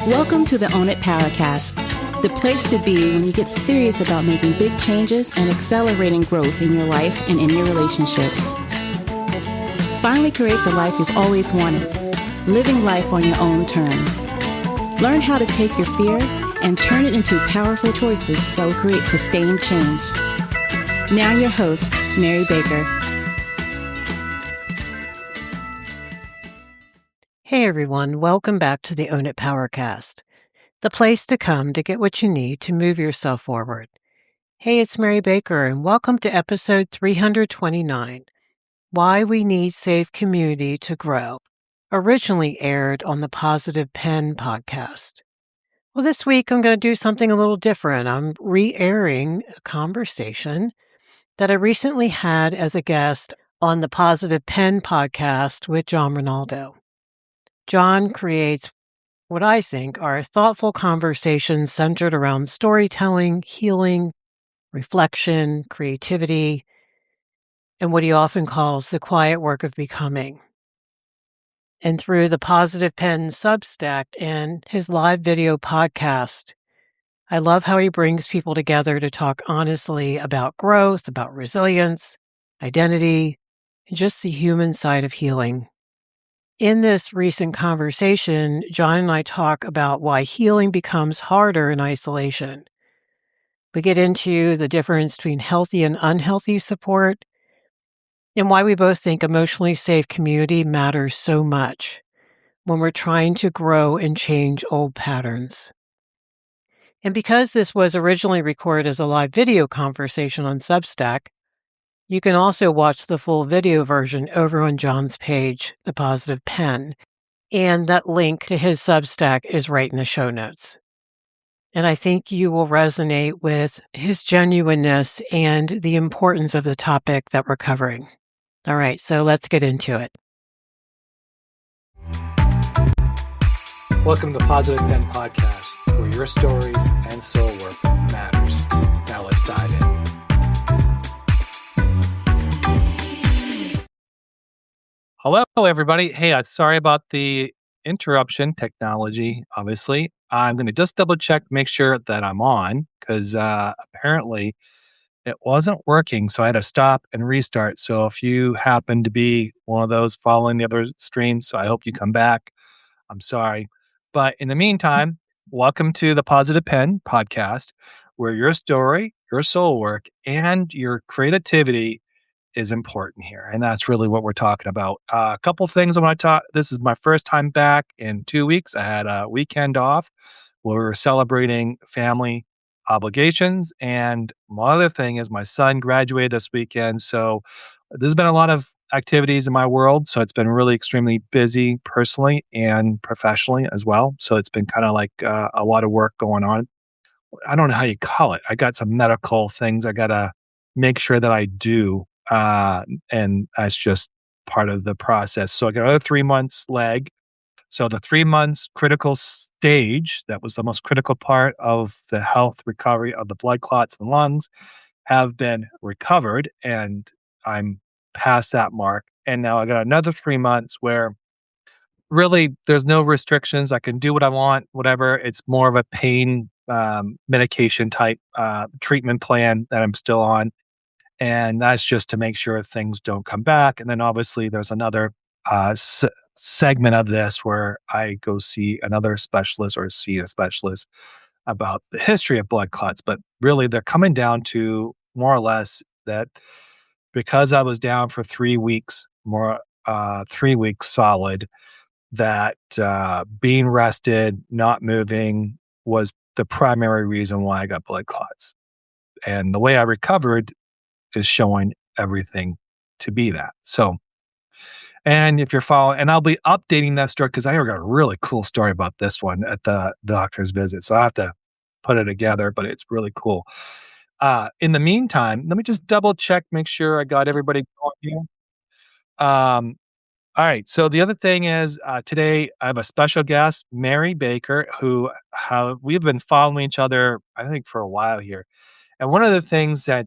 Welcome to the Own It Powercast, the place to be when you get serious about making big changes and accelerating growth in your life and in your relationships. Finally create the life you've always wanted, living life on your own terms. Learn how to take your fear and turn it into powerful choices that will create sustained change. Now your host, Mary Baker. Hey everyone, welcome back to the Own It Powercast, the place to come to get what you need to move yourself forward. Hey, it's Mary Baker, and welcome to episode 329, Why We Need Safe Community to Grow, originally aired on the Positive Pen podcast. Well, this week I'm going to do something a little different. I'm re-airing a conversation that I recently had as a guest on the Positive Pen podcast with John Rinaldo. John creates what I think are thoughtful conversations centered around storytelling, healing, reflection, creativity, and what he often calls the quiet work of becoming. And through the Positive Pen Substack and his live video podcast, I love how he brings people together to talk honestly about growth, about resilience, identity, and just the human side of healing. In this recent conversation, John and I talk about why healing becomes harder in isolation. We get into the difference between healthy and unhealthy support, and why we both think emotionally safe community matters so much when we're trying to grow and change old patterns. And because this was originally recorded as a live video conversation on Substack, you can also watch the full video version over on John's page, The Positive Pen, and that link to his Substack is right in the show notes. And I think you will resonate with his genuineness and the importance of the topic that we're covering. All right, so let's get into it. Welcome to the Positive Pen Podcast, where your stories and soul work matters. Now let's dive in. Hello, everybody. Hey, sorry about the interruption technology, obviously. I'm going to just double check, make sure that I'm on, because apparently it wasn't working, so I had to stop and restart. So if you happen to be one of those following the other stream, so I hope you come back. I'm sorry. But in the meantime, welcome to the Positive Pen Podcast, where your story, your soul work, and your creativity is important here. And that's really what we're talking about. A couple things I want to talk. This is my first time back in 2 weeks. I had a weekend off where we were celebrating family obligations. And one other thing is my son graduated this weekend. So there's been a lot of activities in my world. So it's been really extremely busy personally and professionally as well. So it's been kind of like a lot of work going on. I don't know how you call it. I got some medical things I got to make sure that I do. And that's just part of the process. So I got another 3 months leg. So the 3 months critical stage, that was the most critical part of the health recovery of the blood clots in the lungs, have been recovered. And I'm past that mark. And now I got another 3 months where really there's no restrictions. I can do what I want, whatever. It's more of a pain medication type treatment plan that I'm still on. And that's just to make sure things don't come back. And then obviously there's another segment of this where I go see another specialist or see a specialist about the history of blood clots. But really they're coming down to more or less that because I was down for 3 weeks, 3 weeks solid, that being rested, not moving was the primary reason why I got blood clots. And the way I recovered is showing everything to be that. So, and if you're following, and I'll be updating that story because I got a really cool story about this one at the doctor's visit. So I have to put it together, but it's really cool. In the meantime, let me just double check, make sure I got everybody going here. All right. So the other thing is today I have a special guest, Mary Baker, who we've been following each other, I think, for a while here. And one of the things that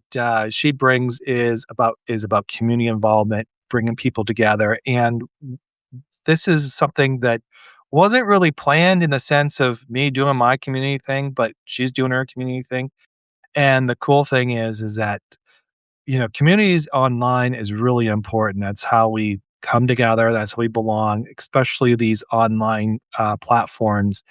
she brings is about community involvement, bringing people together. And this is something that wasn't really planned in the sense of me doing my community thing, but she's doing her community thing. And the cool thing is that, communities online is really important. That's how we come together. That's how we belong, especially these online platforms.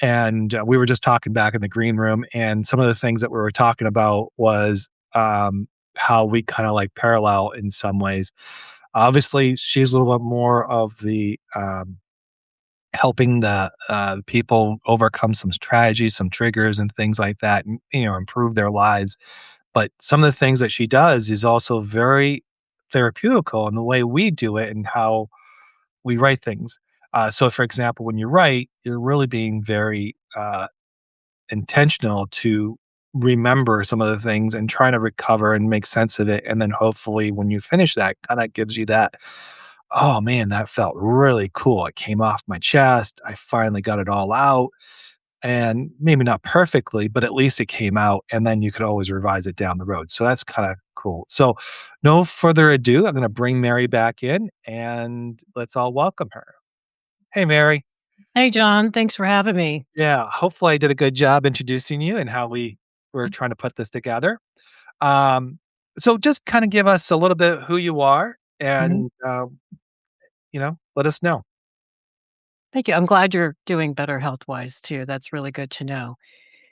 And we were just talking back in the green room, and some of the things that we were talking about was how we kind of like parallel in some ways. Obviously, she's a little bit more of the helping the people overcome some strategies, some triggers, and things like that, and improve their lives. But some of the things that she does is also very therapeutical in the way we do it and how we write things. So, for example, when you write, you're really being very intentional to remember some of the things and trying to recover and make sense of it. And then hopefully, when you finish that, kind of gives you that, oh man, that felt really cool. It came off my chest. I finally got it all out. And maybe not perfectly, but at least it came out. And then you could always revise it down the road. So that's kind of cool. So, no further ado, I'm going to bring Mary back in and let's all welcome her. Hey, Mary. Hey, John. Thanks for having me. Yeah, hopefully I did a good job introducing you and how we were trying to put this together. Um, so just kind of give us a little bit who you are Mhm. and, let us know. Thank you. I'm glad you're doing better health wise too. That's really good to know.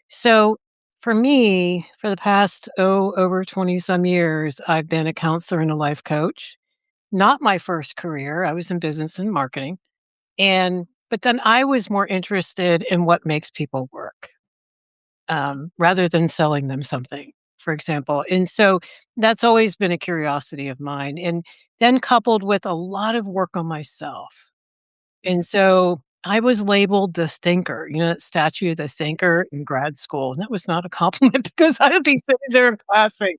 So, for me, for the past, over 20 some years, I've been a counselor and a life coach. Not my first career. I was in business and marketing. But then I was more interested in what makes people work, rather than selling them something, for example. And so that's always been a curiosity of mine. And then coupled with a lot of work on myself. And so I was labeled the thinker, that statue of the thinker in grad school. And that was not a compliment because I would be sitting there in class saying,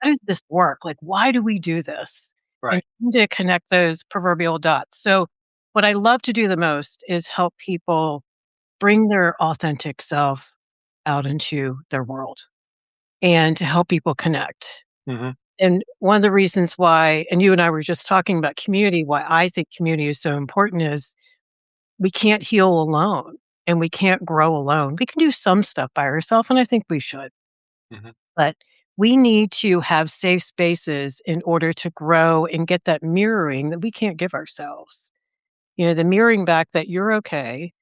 how does this work? Like, why do we do this? And Right. to connect those proverbial dots. So, what I love to do the most is help people bring their authentic self out into their world and to help people connect. Hmm. And one of the reasons why, and you and I were just talking about community, why I think community is so important is we can't heal alone and we can't grow alone. We can do some stuff by ourselves, and I think we should. Hmm. But we need to have safe spaces in order to grow and get that mirroring that we can't give ourselves. The mirroring back that you're okay.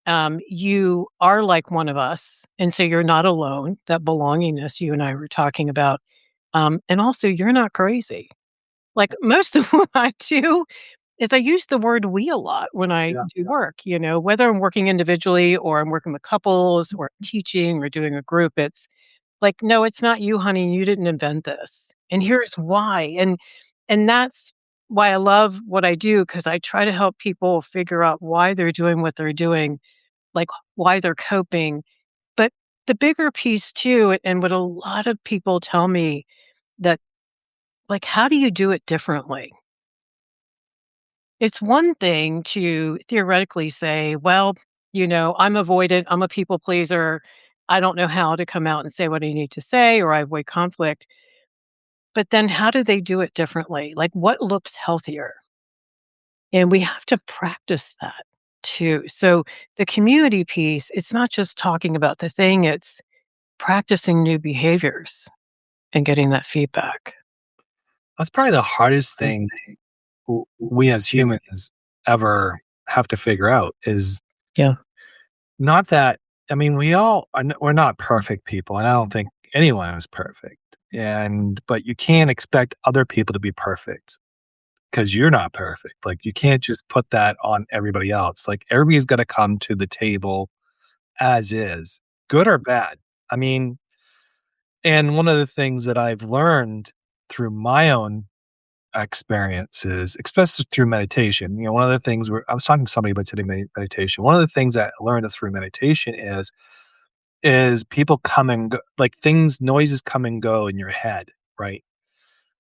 You are like one of us. And so you're not alone, that belongingness you and I were talking about. And also, you're not crazy. Like most of what I do is I use the word we a lot when I Yeah. do work, whether I'm working individually or I'm working with couples or teaching or doing a group. It's like, "No, it's not you, honey, you didn't invent this, and here's why." And that's why I love what I do because I try to help people figure out why they're doing what they're doing, like, why they're coping. But the bigger piece too, and what a lot of people tell me that, like, "How do you do it differently?" It's one thing to theoretically say, "Well, I'm avoidant, I'm a people pleaser, I don't know how to come out and say what I need to say, or I avoid conflict." But then how do they do it differently? Like, what looks healthier? And we have to practice that too. So the community piece, it's not just talking about the thing, it's practicing new behaviors and getting that feedback. That's probably the hardest thing we as humans ever have to figure out is Yeah. not that, I mean, we're not perfect people, and I don't think anyone is perfect. But you can't expect other people to be perfect because you're not perfect. Like, you can't just put that on everybody else. Like, everybody's got to come to the table as is, good or bad. I mean, and one of the things that I've learned through my own experiences, especially through meditation, one of the things where I was talking to somebody about today meditation. One of the things that I learned through meditation is people come and go, like noises come and go in your head, right?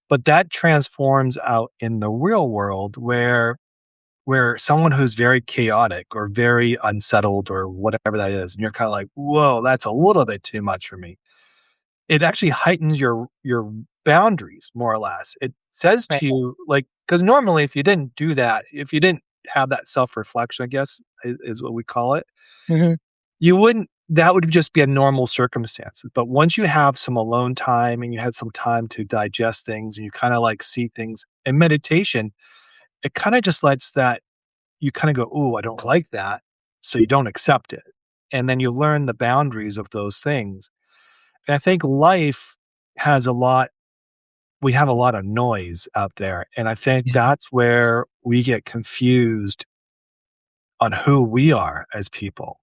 But that transforms out in the real world where someone who's very chaotic or very unsettled or whatever that is, and you're kind of like, whoa, that's a little bit too much for me. It actually heightens your boundaries more or less. It says Right. to you, like, because normally if you didn't do that, if you didn't have that self-reflection, I guess, is what we call it, Mhm. you wouldn't that would just be a normal circumstance. But once you have some alone time and you had some time to digest things and you kinda, like, see things in meditation, it kinda just lets that you kinda go, "Ooh, I don't like that," so you don't accept it. And then you learn the boundaries of those things. And I think life has a lot we have a lot of noise out there, and I think Yeah. that's where we get confused on who we are as people.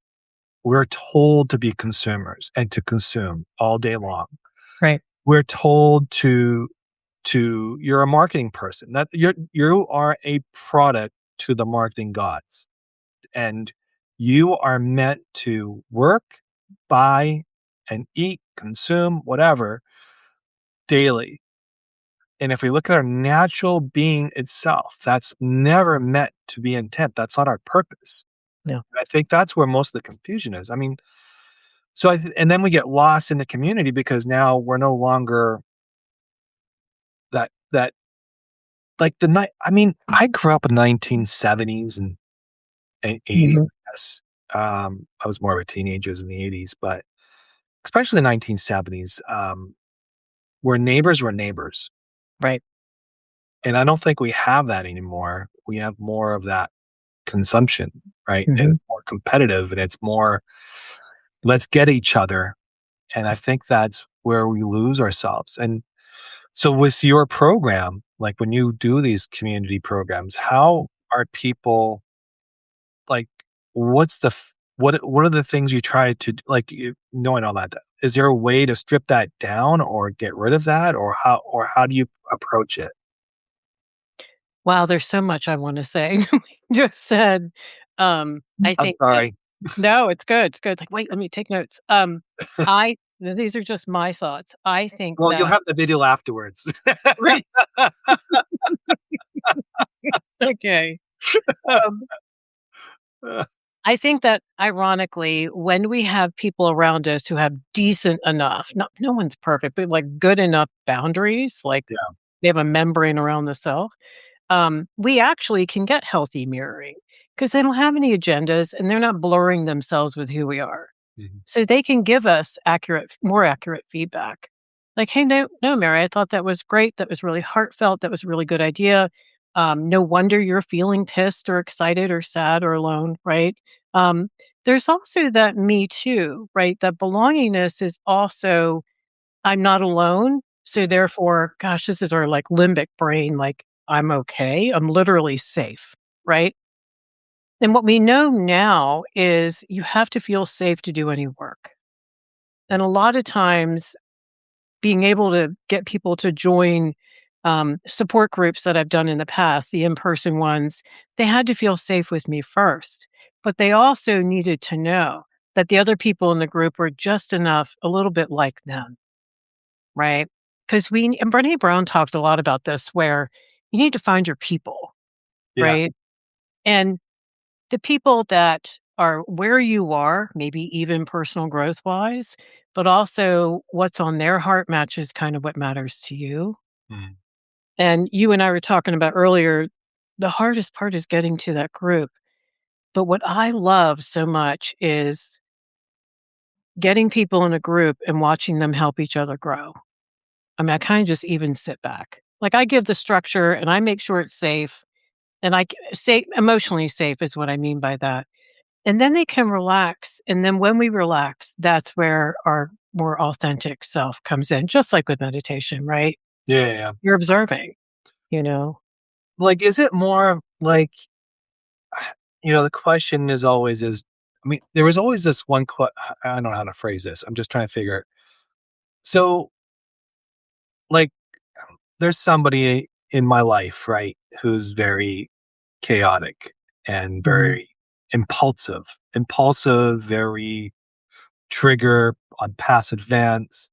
We're told to be consumers and to consume all day long. Right. We're told to you're a marketing person. That you are a product to the marketing gods, and you are meant to work, buy, and eat, consume, whatever, daily. And if we look at our natural being itself, that's never meant to be intent. That's not our purpose. No. I think that's where most of the confusion is. I mean, and then we get lost in the community because now we're no longer that like the night. I mean, I grew up in the 1970s and 80s. Mhm. Yes. I was more of a teenager in the 80s, but especially the 1970s, where neighbors were neighbors. Right. And I don't think we have that anymore. We have more of that consumption, right? And Mhm. it's more competitive and it's more, let's get each other. And I think that's where we lose ourselves. And so with your program, like when you do these community programs, how are people like, what's the, what are the things you try to, like, knowing all that, is there a way to strip that down or get rid of that? Or how do you approach it? Wow, there's so much I wanna say. We just said, I I'm think that sorry. no, it's good. It's like, "Wait, let me take notes." These are just my thoughts. I think Well, you'll that have the video afterwards. right, okay. Um, I think that ironically, when we have people around us who have decent enough, no one's perfect, but, like, good enough boundaries, like, Yeah. they have a membrane around the self, we actually can get healthy mirroring because they don't have any agendas and they're not blurring themselves with who we are. Mhm. So they can give us more accurate feedback. Like, hey, no, Mary, I thought that was great. That was really heartfelt. That was a really good idea. No wonder you're feeling pissed or excited or sad or alone, right? Um, there's also that me too, right? That belongingness is also I'm not alone. So therefore, gosh, this is our like limbic brain, like I'm okay. I'm literally safe, right? And what we know now is you have to feel safe to do any work. And a lot of times being able to get people to join support groups that I've done in the past, the in-person ones, they had to feel safe with me first, but they also needed to know that the other people in the group were just enough, a little bit like them. Right? Because we and Brené Brown talked a lot about this where you need to find your people, Yeah. right? And the people that are where you are, maybe even personal growth wise, but also what's on their heart matches kind of what matters to you. Mhm. And you and I were talking about earlier, the hardest part is getting to that group. But what I love so much is getting people in a group and watching them help each other grow. I mean, I kinda just even sit back. Like, I give the structure and I make sure it's safe, and say emotionally safe is what I mean by that. And then they can relax, and then when we relax, that's where our more authentic self comes in, just like with meditation, right? Yeah, yeah, yeah. You're observing, you know? Like, is it more like, the question is always I mean, there was always this one I don't know how to phrase this. I'm just trying to figure. So, like, there's somebody in my life, right, who's very chaotic and Mhm. very impulsive, very trigger on past events.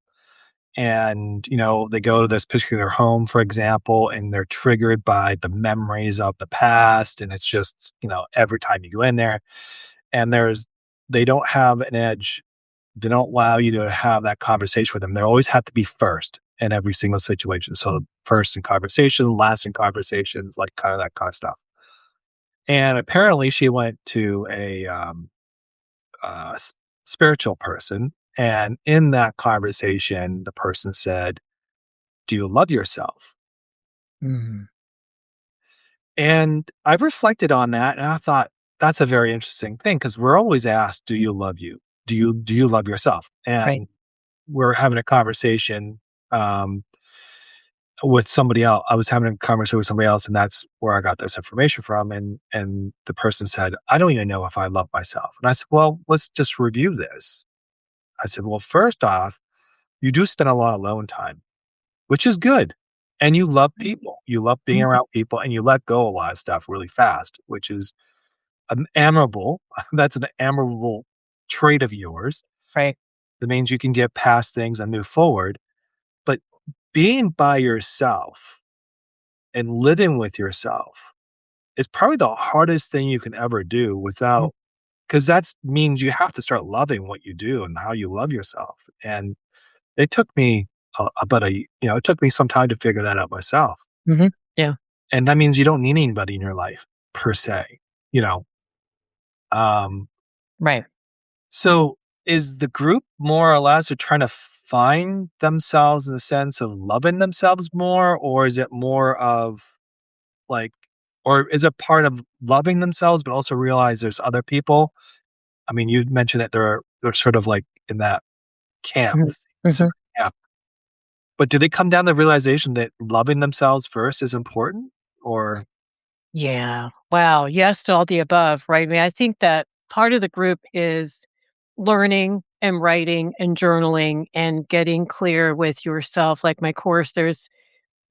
And, they go to this particular home, for example, and they're triggered by the memories of the past. And it's just, every time you go in there and they don't have an edge. They don't allow you to have that conversation with them. They always have to be first in every single situation. So first in conversation, last in conversations, like kind of that kind of stuff. And apparently she went to a spiritual person. And in that conversation, the person said, "Do you love yourself?" Mhm. And I've reflected on that and I thought that's a very interesting thing because we're always asked, "Do you love you? Do you love yourself?" Right. And we're having a conversation um, with somebody else. I was having a conversation with somebody else, and that's where I got this information from. And the person said, "I don't even know if I love myself." And I said, "Well, let's just review this." I said, "Well, first off, you do spend a lot of alone time, which is good. And you love people. You love being Mhm. around people and you let go a lot of stuff really fast, which is an admirable that's an admirable trait of yours. Right. That means you can get past things and move forward. But being by yourself and living with yourself is probably the hardest thing you can ever do Mm. without because that means you have to start loving what you do and how you love yourself. And it took me about it took me some time to figure that out myself. Mhm. Yeah. And that means you don't need anybody in your life per se, you know. Um, Right. so is the group more or less are trying to find themselves in the sense of loving themselves more, or is it more of like, or is it part of loving themselves, but also realize there's other people? I mean, you mentioned that they're sort of like in that camp, Mhm. sort Mhm. of camp. But do they come down to the realization that loving themselves first is important? Or Yeah. Wow. Yes to all the above, right? I mean, I think that part of the group is learning and writing and journaling and getting clear with yourself. Like my course,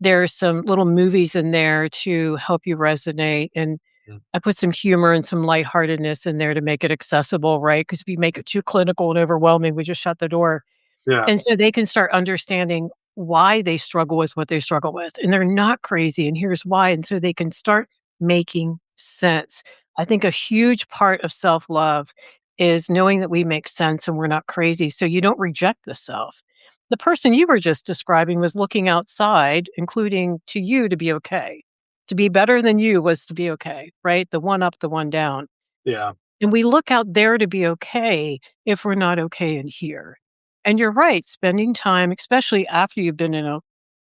there's some little movies in there to help you resonate. And Mm, I put some humor and some lightheartedness in there to make it accessible, right? Because if you make it too clinical and overwhelming, we just shut the door. yeah, And so they can start understanding why they struggle with what they struggle with, and they're not crazy, and here's why, and so they can start making sense. I think a huge part of self-love is knowing that we make sense and we're not crazy, so you don't reject the self. The person you were just describing was looking outside, including to you to be okay. To be better than you was to be okay, right? The one up, the one down. yeah, And we look out there to be okay if we're not okay in here. And you're right, spending time, especially after you've been in a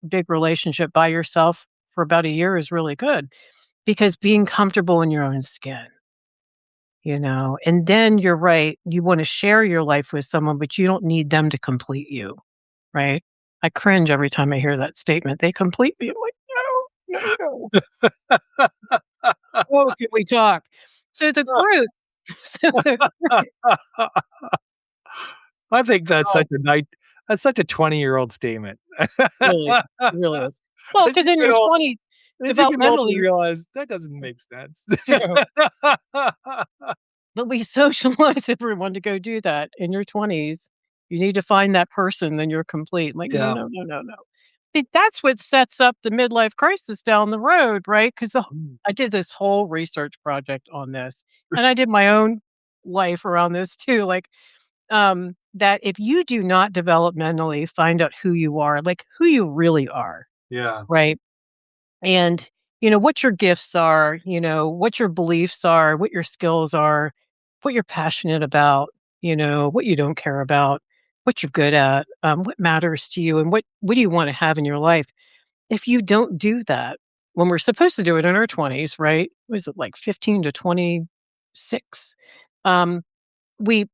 big relationship by yourself for about a year is really good because being comfortable in your own skin, and then you're right, you want to share your life with someone, but you don't need them to complete you, right? I cringe every time I hear that statement. They complete me. I'm like, no, no, no. Oh, can we talk? So the group, so the I think oh, that's such a 20-year-old statement. really, it really is. Well, As because you in get your old 20s, as you get older, you developmentally, realize that doesn't make sense. but we socialize everyone to go do that. In your 20s, you need to find that person, then you're complete. Like, no, Yeah. no, no, no, no. That's what sets up the midlife crisis down the road, right? Because Mm, I did this whole research project on this, and I did my own life around this too. Like, that if you do not developmentally find out who you are, like who you really are, yeah, right? And, what your gifts are, what your beliefs are, what your skills are, what you're passionate about, what you don't care about, what you're good at, what matters to you, and what do you want to have in your life. If you don't do that, when we're supposed to do it in our 20s, right? Was it like 15 to 26? Um, we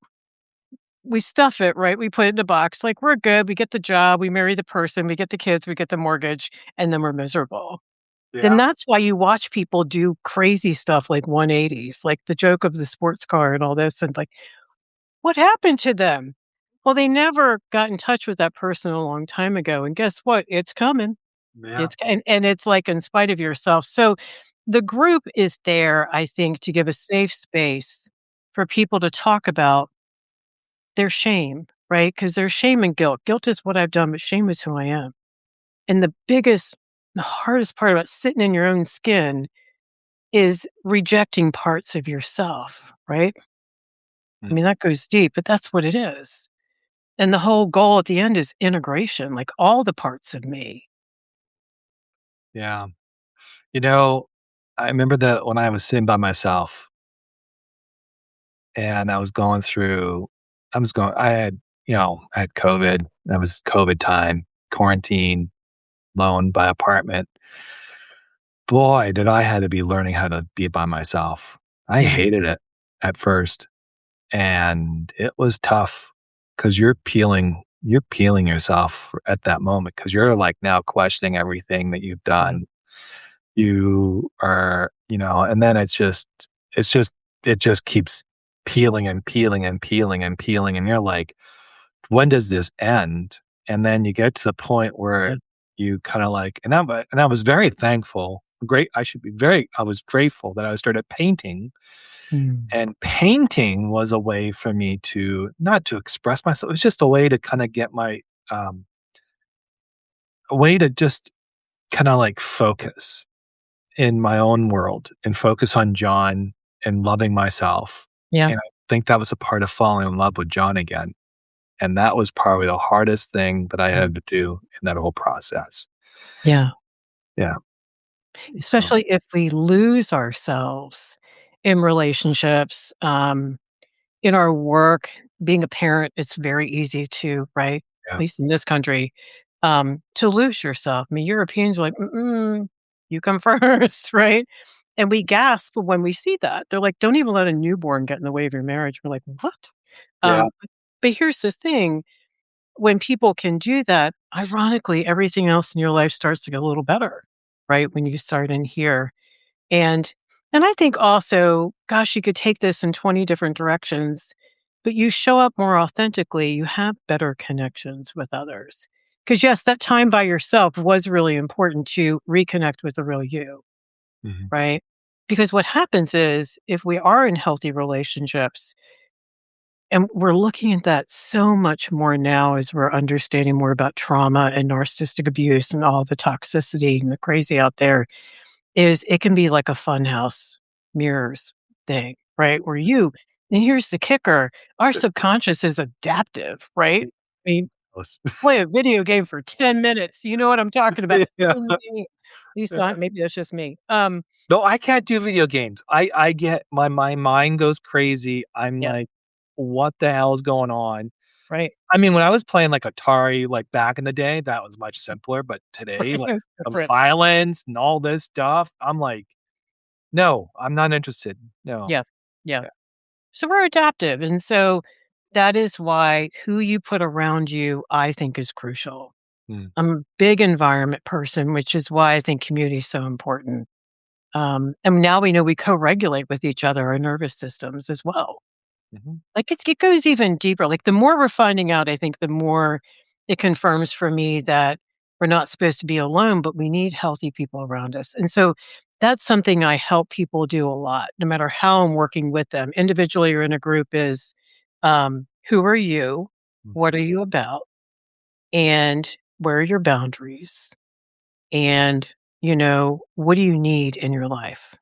we stuff it, right? We put it in a box, like we're good, we get the job, we marry the person, we get the kids, we get the mortgage, and then we're miserable. Then yeah, that's why you watch people do crazy stuff like 180s, like the joke of the sports car and all this, and like, what happened to them? Well, they never got in touch with that person a long time ago, and guess what? It's coming. yeah, And it's like in spite of yourself. So the group is there, I think, to give a safe space for people to talk about their shame, right? Because there's shame and guilt. Guilt is what I've done, but shame is who I am. And the hardest part about sitting in your own skin is rejecting parts of yourself, right? I mm, mean, that goes deep, but that's what it is. And the whole goal at the end is integration, like all the parts of me. yeah. You know, I remember that when I was sitting by myself and I had, I had COVID. That was COVID time, quarantine, loan by apartment. Boy, did I had to be learning how to be by myself. I Yeah. hated it at first, and it was tough because you're peeling yourself at that moment because you're like now questioning everything that you've Yeah. done. You are, and then it's just, it just keeps peeling and peeling and peeling and peeling. And you're like, when does this end? And then you get to the point Yeah. where you kind of like, and I was very thankful. I was grateful that I started painting, Mm. and painting was a way for me to not to express myself. It was just a way to kind of get um, a way to just kind of like focus in my own world and focus on John and loving myself. Yeah. And I think that was a part of falling in love with John again. And that was probably the hardest thing that I Mm. had to do in that whole process. Yeah. Yeah. So, Especially if we lose ourselves in relationships, in our work, being a parent, it's very easy to, right? At yeah. least in this country, to lose yourself. I mean, Europeans are like, mm-mm, you come first, right? And we gasp when we see that. They're like, don't even let a newborn get in the way of your marriage. We're like, what? Yeah. But here's the thing, when people can do that, ironically, everything else in your life starts to get a little better, right? When you start in here. And I think also, gosh, you could take this in 20 different directions, but you show up more authentically, you have better connections with others. Because yes, that time by yourself was really important to reconnect with the real you, Mhm. right? Because what happens is if we are in healthy relationships, and we're looking at that so much more now as we're understanding more about trauma and narcissistic abuse and all the toxicity and the crazy out there, is it can be like a funhouse mirrors thing, right? Where and here's the kicker, our subconscious is adaptive, right? I mean, Let's- play a video game for 10 minutes, you know what I'm talking about. yeah. At least not, maybe that's just me. No, I can't do video games. I get my mind goes crazy. I'm Yeah, like, what the hell is going on? right. I mean, when I was playing like Atari, like back in the day, that was much simpler. But today, Right, like it's the different. violence and all this stuff, I'm like, no, I'm not interested. No. Yeah, yeah. Yeah. So we're adaptive, and so that is why who you put around you, I think, is crucial. Mm, I'm a big environment person, which is why I think community is so important. And now we know we co-regulate with each other, our nervous systems as well. mhm, Like it goes even deeper. Like the more we're finding out, I think the more it confirms for me that we're not supposed to be alone, but we need healthy people around us. And so that's something I help people do a lot, no matter how I'm working with them, individually or in a group, is who are you? mm, What are you about? And where are your boundaries? And, what do you need in your life?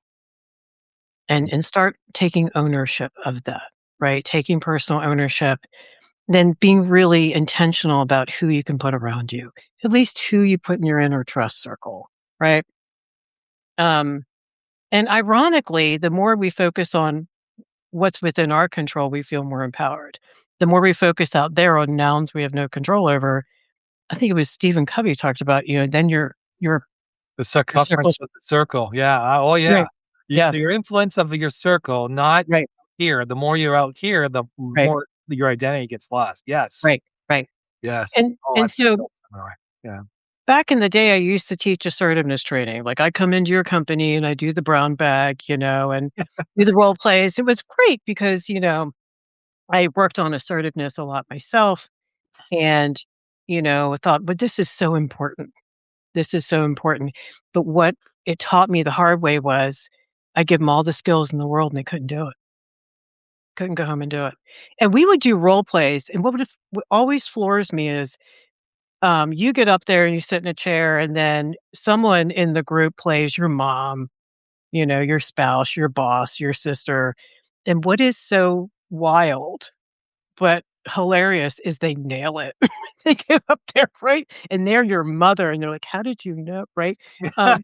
mm, And start taking ownership of that, right? Taking personal ownership, then being really intentional about who you can put around you, at least who you put in your inner trust circle, right? Um, and ironically, the more we focus on what's within our control, we feel more empowered. The more we focus out there on nouns we have no control over, I think it was Stephen Covey talked about, then the your circle. circumference of the circle. Yeah. Oh, yeah. Right. Yeah. Your influence of your circle, not Right. here. The more you're out here, the Right. more your identity gets lost. Yes. Right. Right. Yes. And Oh, I and so feel similar. Yeah. back in the day, I used to teach assertiveness training. Like I come into your company and I do the brown bag, and do the role plays. It was great because, I worked on assertiveness a lot myself and, thought, but this is so important. This is so important. But what it taught me the hard way was I give them all the skills in the world and they couldn't do it. Couldn't go home and do it. And we would do role plays. And what always floors me is you get up there and you sit in a chair, and then someone in the group plays your mom, your spouse, your boss, your sister. And what is so wild but hilarious is they nail it. They get up there, right? And they're your mother, and they're like, "How did you know?" Right? Um,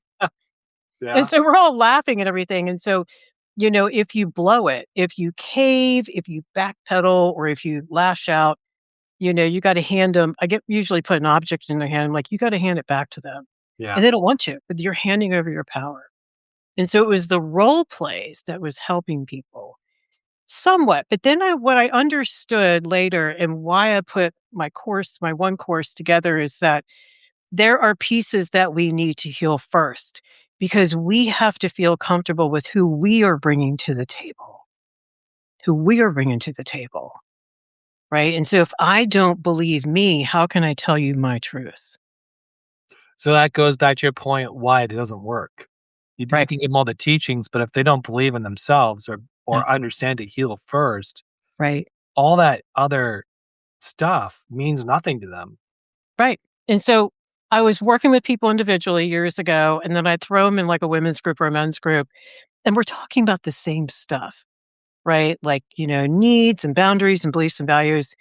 And so we're all laughing and everything. And so, if you blow it, if you cave, if you backpedal, or if you lash out, you got to hand them. Usually put an object in their hand. Like, you got to hand it back to them. Yeah. And they don't want to, but you're handing over your power. And so it was the role plays that was helping people somewhat. But then what I understood later, and why I put my one course together, is that there are pieces that we need to heal first, because we have to feel comfortable with who we are bringing to the table, right? And so if I don't believe me, how can I tell you my truth? So that goes back to your point why it doesn't work. You Right. can give them all the teachings, but if they don't believe in themselves or Yeah. understand to heal first, Right. all that other stuff means nothing to them. Right. And so I was working with people individually years ago, and then I'd throw them in like a women's group or a men's group, and we're talking about the same stuff, right? Like, needs and boundaries and beliefs and values.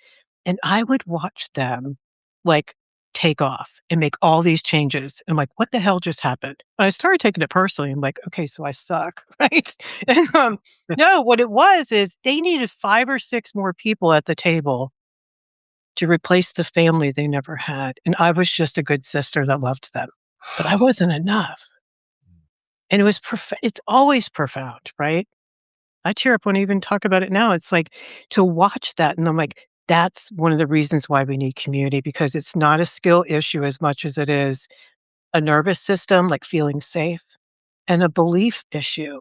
And I would watch them like take off and make all these changes. And I'm like, what the hell just happened? And I started taking it personally. I'm like, okay, so I suck, right? And no, what it was is they needed 5 or 6 more people at the table to replace the family they never had. And I was just a good sister that loved them, but I wasn't enough. And it was it's always profound, right? I tear up when I even talk about it now. It's like to watch that. And I'm like, that's one of the reasons why we need community, because it's not a skill issue as much as it is a nervous system, like feeling safe, and a belief issue.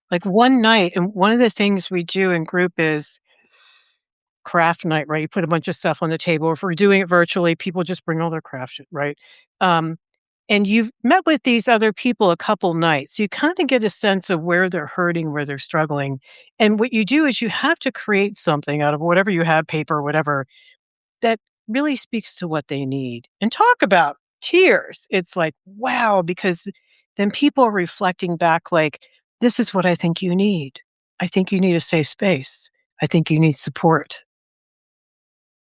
Like one night, and one of the things we do in group is craft night, right? You put a bunch of stuff on the table. If we're doing it virtually, people just bring all their craft shit, right? Um, and you've met with these other people a couple nights. You kind of get a sense of where they're hurting, where they're struggling. And what you do is you have to create something out of whatever you have, paper, whatever, that really speaks to what they need. And talk about tears. It's like, wow, because then people are reflecting back like, this is what I think you need. I think you need a safe space. I think you need support.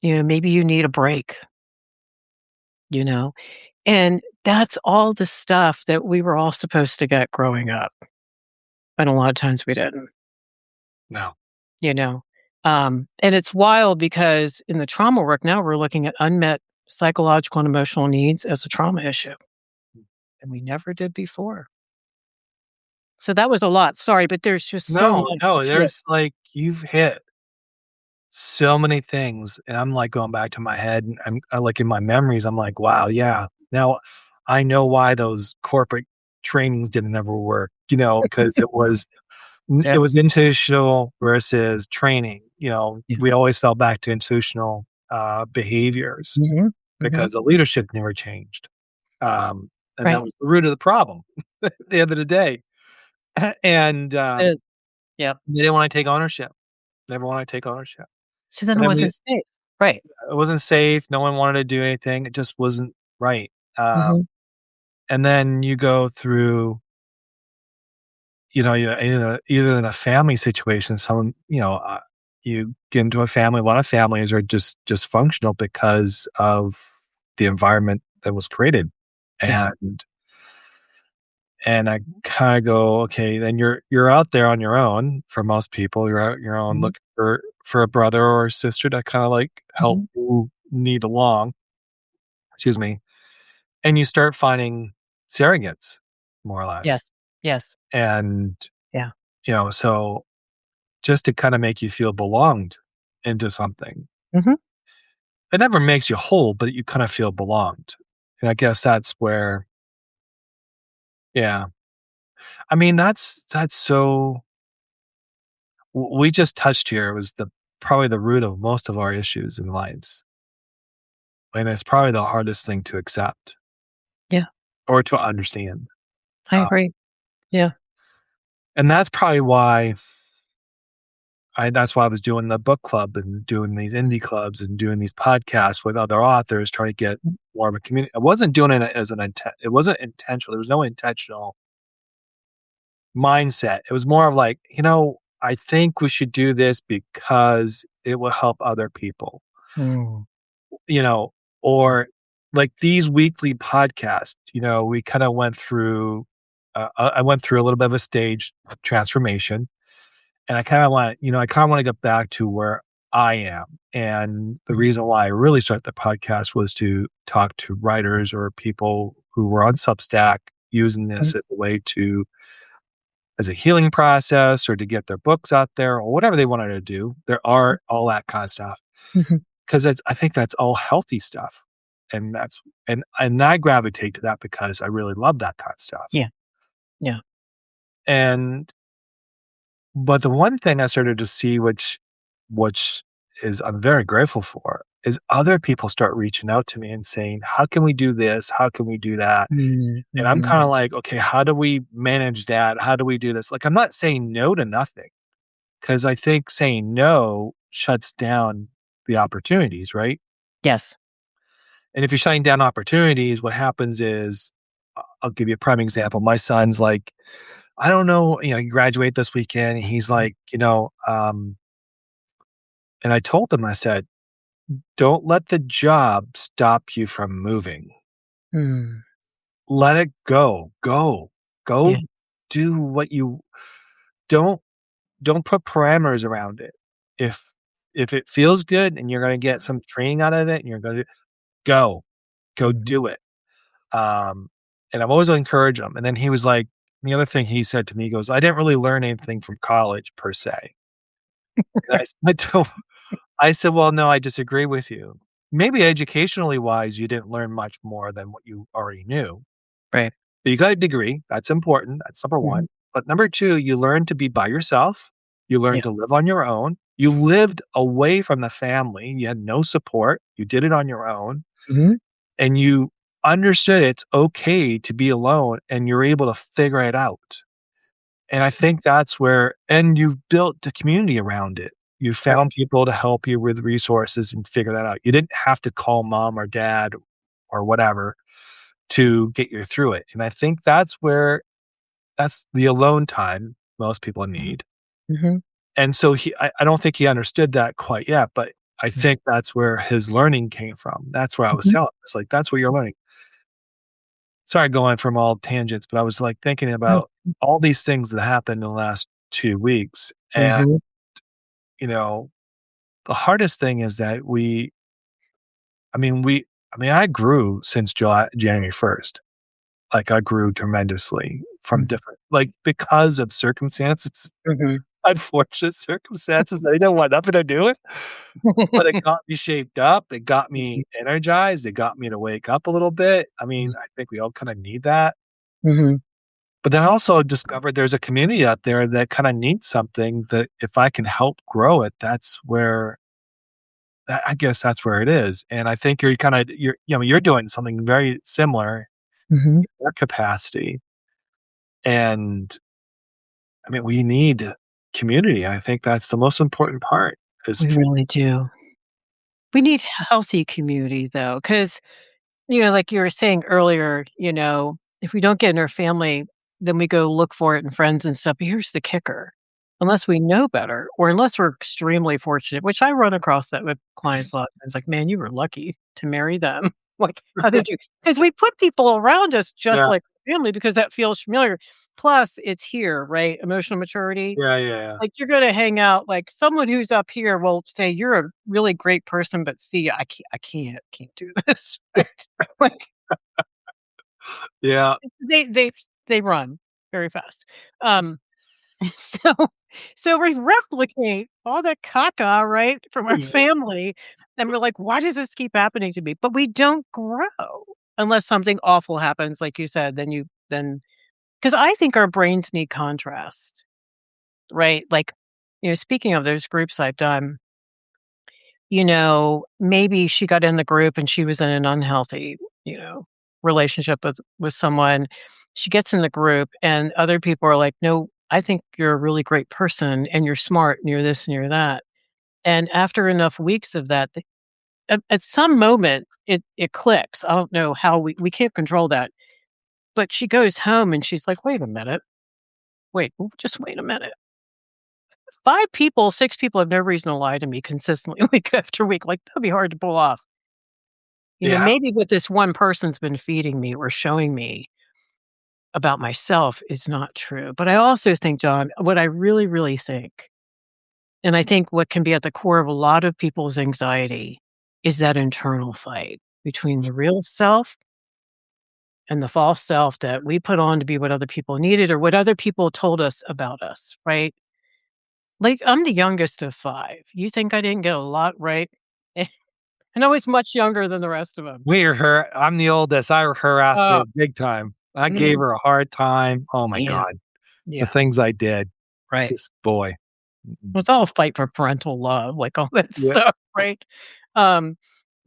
Maybe you need a break, you know? And that's all the stuff that we were all supposed to get growing up. And a lot of times we didn't, No. you know? And it's wild because in the trauma work now, we're looking at unmet psychological and emotional needs as a trauma issue. And we never did before. So that was a lot. Sorry, but there's just so No, much no, to it. there's like you've hit so many things, and I'm like going back to my head, and I like in my memories, I'm like, wow, yeah. Now I know why those corporate trainings didn't ever work, because Yeah. it was institutional versus training. Yeah. We always fell back to institutional behaviors Mhm. because the leadership never changed. And Right. that was the root of the problem at the end of the day. And It is. Yeah. they didn't want to take ownership. Never want to take ownership. So then And it then wasn't safe. Right. it wasn't safe. No one wanted to do anything. It just wasn't right. Mhm. And then you go through, you either in a family situation, you get into a family. A lot of families are just dysfunctional because of the environment that was created, Yeah. and I kind of go, okay, then you're out there on your own. For most people, you're out on your own Mhm. looking for a brother or a sister to kind of like help Mhm. you need along. Excuse me. And you start finding surrogates, more or less. Yes. Yes. And, Yeah. so just to kind of make you feel belonged into something. Mhm. It never makes you whole, but you kind of feel belonged. And I guess that's where, yeah. I mean, that's so, we just touched here was probably the root of most of our issues in lives. And it's probably the hardest thing to accept Yeah. or to understand. I Uh, agree. Yeah. and that's probably why that's why I was doing the book club and doing these indie clubs and doing these podcasts with other authors, trying to get more of a community. I wasn't doing it as an intent. It wasn't intentional. There was no intentional mindset. It was more of like, I think we should do this because it will help other people, Mm. you know, or like these weekly podcasts, we kind of went through I went through a little bit of a stage of transformation, and I kind of want to get back to where I am. And the reason why I really started the podcast was to talk to writers or people who were on Substack using this as a way to, as a healing process or to get their books out there or whatever they wanted to do. There are all that kind of stuff. Mhm. Because I think that's all healthy stuff. And and I gravitate to that because I really love that kind of stuff. Yeah. Yeah. And but the one thing I started to see, which is I'm very grateful for, is other people start reaching out to me and saying, "How can we do this? How can we do that?" And I'm Mhm. kind of like, "Okay, how do we manage that? How do we do this?" Like, I'm not saying no to nothing because I think saying no shuts down the opportunities, right? Yes. And if you're shutting down opportunities, what happens is, I'll give you a prime example. My son's like, I don't know, he graduate this weekend. And he's like, and I told him, I said, don't let the job stop you from moving. Mm. Let it go. Yeah. Go do what you don't don't put parameters around it. If if it feels good and you're gonna get some training out of it and you're gonna go do it. And I've always encouraged him. And then he was like, the other thing he said to me, he goes, I didn't really learn anything from college per se. And I said, well, no, I disagree with you. Maybe educationally wise, you didn't learn much more than what you already knew. Right. But you got a degree. That's important. That's number Mhm. one. But number two, you learned to be by yourself. You learned Yeah. to live on your own. You lived away from the family. You had no support. You did it on your own. Mhm. And you understood it's okay to be alone and you're able to figure it out. And I think that's where, and you've built the community around it. You Right. found people to help you with resources and figure that out. You didn't have to call mom or dad or whatever to get you through it. And I think that's the alone time most people need. Mhm. And so I don't think he understood that quite yet, but I Right. think that's where his learning came from. That's where I was Mhm. telling him. It's like, that's where you're learning. Sorry, going from all tangents, but I was like thinking No. about all these things that happened in the last 2 weeks. And, Mhm. you know, the hardest thing is that I grew since January 1st. Like I grew tremendously from Mhm. different, like because of circumstances, Mhm. unfortunate circumstances that I didn't want nothing to do with, but it got me shaped up. It got me energized. It got me to wake up a little bit. I mean, I think we all kind of need that. Mhm. But then I also discovered there's a community out there that kinda needs something that if I can help grow it, I guess that's where it is, and I think you're doing something very similar Mhm. in your capacity, and, I mean, we need community. I think that's the most important part is We really do. We need healthy community though, because like you were saying earlier, if we don't get in our family, then we go look for it in friends and stuff. But here's the kicker. Unless we know better or unless we're extremely fortunate, which I run across that with clients a lot. It's like, man, you were lucky to marry them. Like, how did you? Because we put people around us just Yeah. like family because that feels familiar. Plus, it's here, right? Emotional maturity. Yeah, yeah, yeah. Like, you're gonna hang out like, someone who's up here will say, "You're a really great person, but see, I can't do this." Right? Like, Yeah. they run very fast. Um, so so we replicate all that caca, right, from our Mhm. family, and we're like, "Why does this keep happening to me?" But we don't grow unless something awful happens, like you said, then because I think our brains need contrast, right? Like, speaking of those groups I've done, maybe she got in the group and she was in an unhealthy, relationship with someone. She gets in the group and other people are like, "No, I think you're a really great person and you're smart and you're this and you're that." And after enough weeks of that, at some moment it clicks. I don't know how we can't control that. But she goes home and she's like, "Wait a minute. Just wait a minute. 5 people, 6 people have no reason to lie to me consistently week after week." Like, that'd be hard to pull off. Yeah. Maybe what this one person's been feeding me or showing me, about myself is not true. But I also think, John, what I really, really think, and I think what can be at the core of a lot of people's anxiety is that internal fight between the real self and the false self that we put on to be what other people needed or what other people told us about us, right? Like, I'm the youngest of 5. You think I didn't get a lot right? And I was much younger than the rest of them. I'm the oldest. I harassed her Oh, big time. I gave mhm, her a hard time. Oh my man. God. The Yeah, things I did. right. Just boy. Mm-mm. It's all a fight for parental love, like all that Yeah. stuff, right? Um,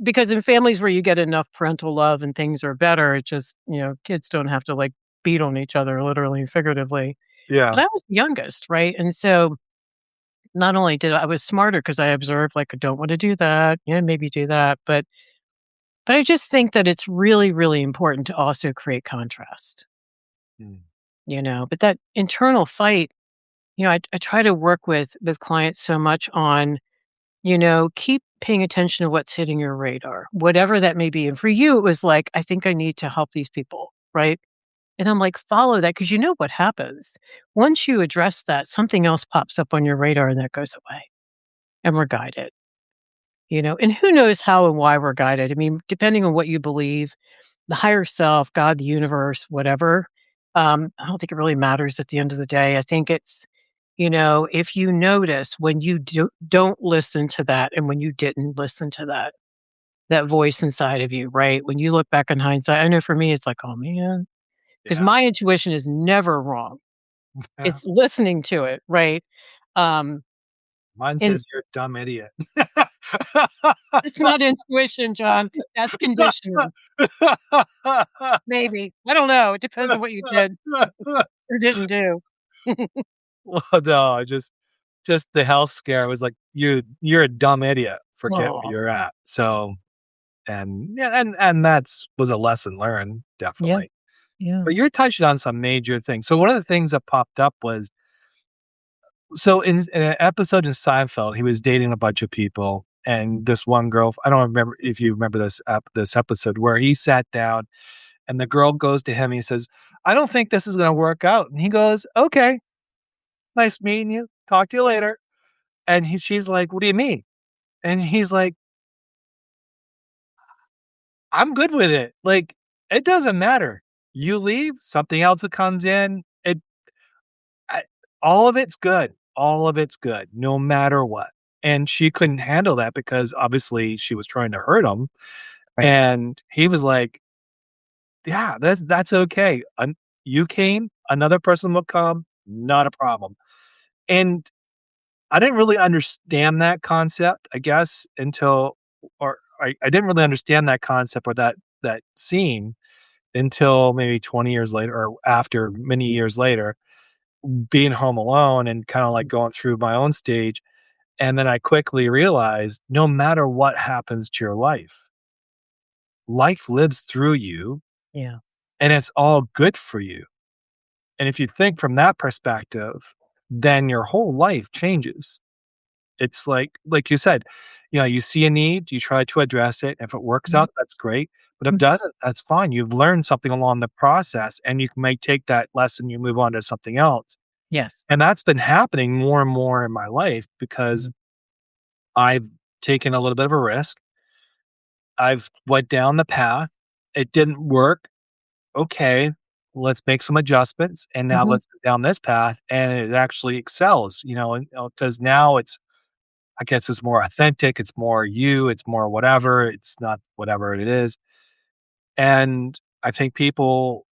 because in families where you get enough parental love and things are better, it just, kids don't have to, like, beat on each other literally and figuratively. Yeah. But I was the youngest, right? And so not only did I was smarter because I observed, like, I don't wanna do that, yeah, maybe do that, but I just think that it's really, really important to also create contrast, Mm. But that internal fight, I try to work with clients so much on, keep paying attention to what's hitting your radar, whatever that may be. And for you, it was like, I think I need to help these people, right? And I'm like, follow that because you know what happens. Once you address that, something else pops up on your radar and that goes away. And we're guided, and who knows how and why we're guided. I mean, depending on what you believe, the higher self, God, the universe, whatever. I don't think it really matters at the end of the day. I think it's, if you notice when you don't listen to that and when you didn't listen to that voice inside of you, right? When you look back in hindsight, I know for me, it's like, oh man, because Yeah. my intuition is never wrong. Yeah. It's listening to it, right? Um, Mine and says you're a dumb idiot. it's not intuition, John. That's conditioning. Maybe. I don't know. It depends on what you did or didn't do. Well, no, just the health scare was like, you're a dumb idiot. Forget where Oh, you're at. So, and yeah, and that's was a lesson learned, yeah, definitely. yeah. But you're touching on some major things. So one of the things that popped up was so in an episode in Seinfeld, he was dating a bunch of people, and this one girl, I don't remember if you remember this episode where he sat down and the girl goes to him and he says, "I don't think this is gonna work out." And he goes, "Okay, nice meeting you. Talk to you later." And she's like, "What do you mean?" And he's like, "I'm good with it. Like, it doesn't matter. You leave, something else that comes in. I, all of it's good. All of it's good, no matter what." And she couldn't handle that because obviously she was trying to hurt him. Right. And he was like, "Yeah, that's okay. You came, another person will come, not a problem." And I didn't really understand that concept, I guess, until or I didn't really understand that concept or that scene until maybe 20 years later or after many years later, being home alone and kinda, like, going through my own stage, and then I quickly realized no matter what happens to your life lives through you, Yeah. and it's all good for you, and if you think from that perspective, then your whole life changes. It's like you said, you see a need, you try to address it. If it works Mhm, out, that's great. But if it mhm. doesn't, that's fine. You've learned something along the process and you may take that lesson, you move on to something else. Yes. And that's been happening more and more in my life because Mhm. I've taken a little bit of a risk. I've went down the path. It didn't work. Okay, let's make some adjustments. And now Mhm. let's go down this path. And it actually excels, because now I guess it's more authentic, it's more you, it's more whatever, it's not whatever it is. And I think people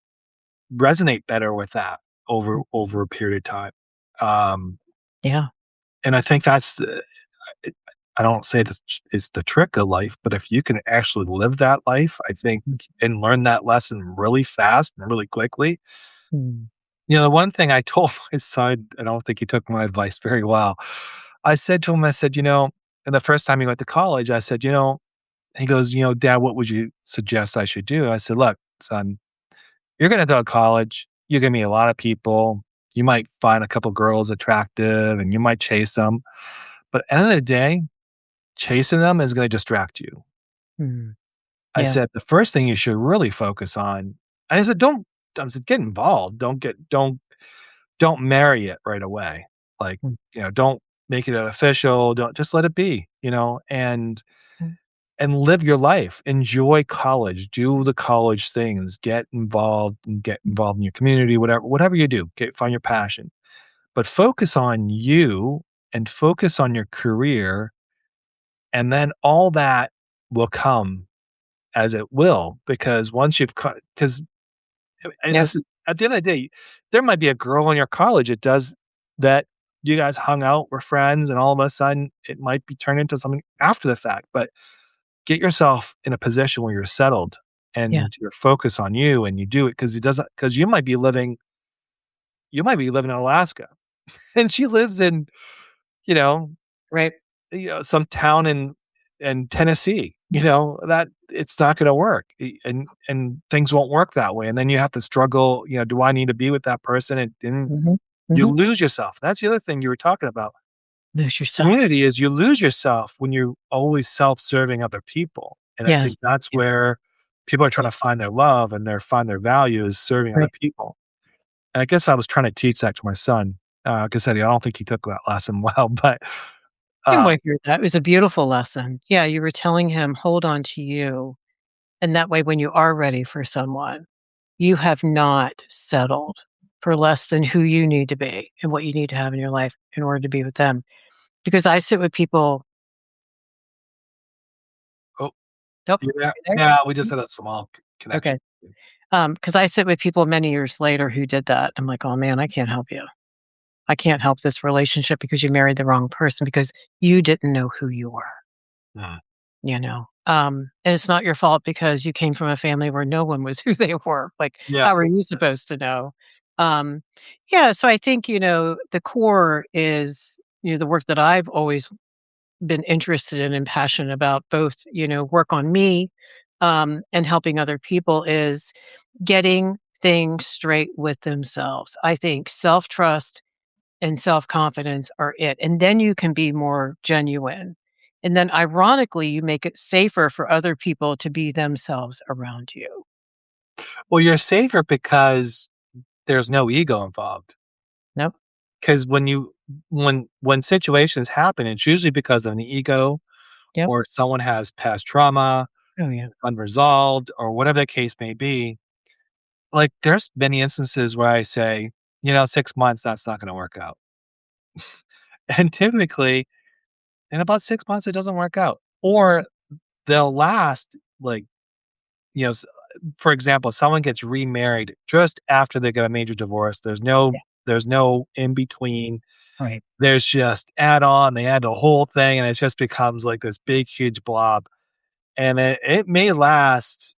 resonate better with that over a period of time. Um, Yeah. and I think that's I don't say this is the trick of life, but if you can actually live that life, I think Mhm. and learn that lesson really fast and really quickly. Mm. The one thing I told my son, I don't think he took my advice very well. I said to him, I said, and the first time he went to college, I said, he goes, "Dad, what would you suggest I should do?" I said, "Look, son, you're going to go to college. You're going to meet a lot of people. You might find a couple girls attractive and you might chase them. But at the end of the day, chasing them is going to distract you." Mm. I Yeah. said, "The first thing you should really focus on," and I said, get involved. Don't marry it right away. Like, Mm, don't make it an official. Don't just let it be, mm, and live your life. Enjoy college. Do the college things. Get involved in your community, whatever you do. Find your passion. But focus on you and focus on your career, and then all that will come as it will, because once you've cut, because yeah. this is, at the end of the day, there might be a girl in your college that you guys hung out, were friends, and all of a sudden it might be turned into something after the fact. But get yourself in a position where you're settled Yeah. and you're focused on you, and you do it because you might be living in Alaska and she lives in, you know, Right. some town in Tennessee, that it's not going to work, and things won't work that way. And then you have to struggle, do I need to be with that person? And Hmm. you Hmm. lose yourself. That's the other thing you were talking about. Lose yourself. Community is, you lose yourself when you're always self-serving other people. And I Yes. think that's Yeah. where people are trying Yeah. to find their love and find their value is serving other Right. people. And I guess I was trying to teach that to my son. Like I said, I don't think he took that lesson well, but I uh, want to hear that. It was a beautiful lesson. Yeah. You were telling him, hold on to you. And that way, when you are ready for someone, you have not settled for less than who you need to be and what you need to have in your life in order to be with them. Because I sit with people. oh, Nope. yeah, You there? yeah, we just had a small connection. Okay. Because I sit with people many years later who did that. I'm like, oh man, I can't help you. I can't help this relationship because you married the wrong person because you didn't know who you were, Mm. and it's not your fault because you came from a family where no one was who they were. Like, Yeah. how are you supposed to know? Um, yeah. So I think, the core is, the work that I've always been interested in and passionate about, both, work on me, and helping other people, is getting things straight with themselves. I think self-trust and self-confidence are it, and then you can be more genuine. And then ironically, you make it safer for other people to be themselves around you. Well, you're safer because there's no ego involved. Nope. Because when situations happen, it's usually because of an ego, Yep. or someone has past trauma, Oh, yeah. unresolved, or whatever the case may be. Like, there's many instances where I say, 6 months, that's not gonna work out. And typically, in about 6 months, it doesn't work out. Or they'll last, like, you know, s for example, someone gets remarried just after they get a major divorce. Yeah. There's no in between. Right. There's just they add the whole thing, and it just becomes like this big, huge blob. And it may last,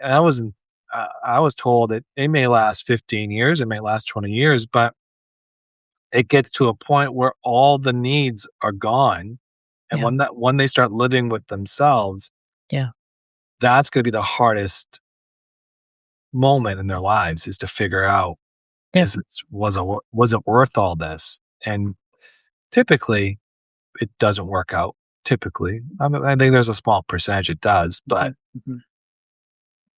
I was told that it may last 15 years, it may last 20 years, but it gets to a point where all the needs are gone. And Yeah. when they start living with themselves, Yeah. that's gonna be the hardest moment in their lives, is to figure out, Yeah. was it worth all this? And typically, it doesn't work out, typically. I think there's a small percentage it does, but Mhm. Mhm.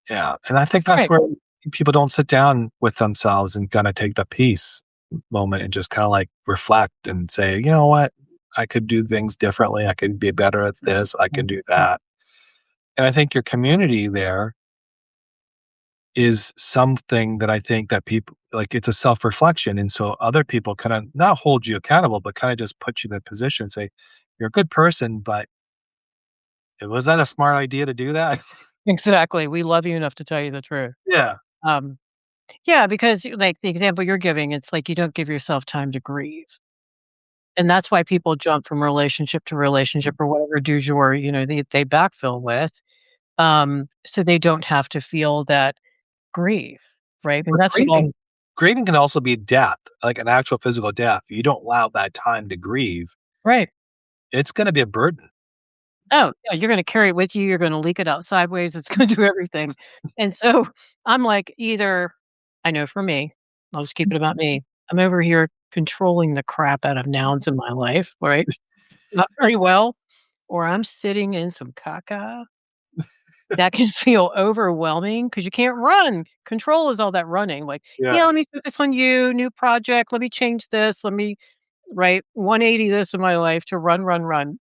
yeah, and I think that's Right. where people don't sit down with themselves and kinda take the peace moment and just kinda, like, reflect and say, "You know what? I could do things differently. I could be better at this. I can Mhm. do that." And I think your community there is something that I think that people like, it's a self-reflection, and so other people kinda not hold you accountable, but kinda just put you in a position and say, "You're a good person, but was that a smart idea to do that?" Exactly. We love you enough to tell you the truth. Yeah. Um, yeah, because like the example you're giving, it's like you don't give yourself time to grieve. And that's why people jump from relationship to relationship or whatever du jour, they backfill with, so they don't have to feel that grief, right? And But that's what all. grieving can also be death, like an actual physical death. You don't allow that time to grieve, Right. it's gonna be a burden. Oh, yeah, you're gonna carry it with you, you're gonna leak it out sideways, it's gonna do everything. And so, I'm like, either I know for me, I'll just keep it about me, I'm over here controlling the crap out of nouns in my life, right? Not very well, or I'm sitting in some caca that can feel overwhelming because you can't run. Control is all that running. Like, yeah, let me focus on you, new project. Let me change this. Let me, right, 180 this in my life to run, run, run.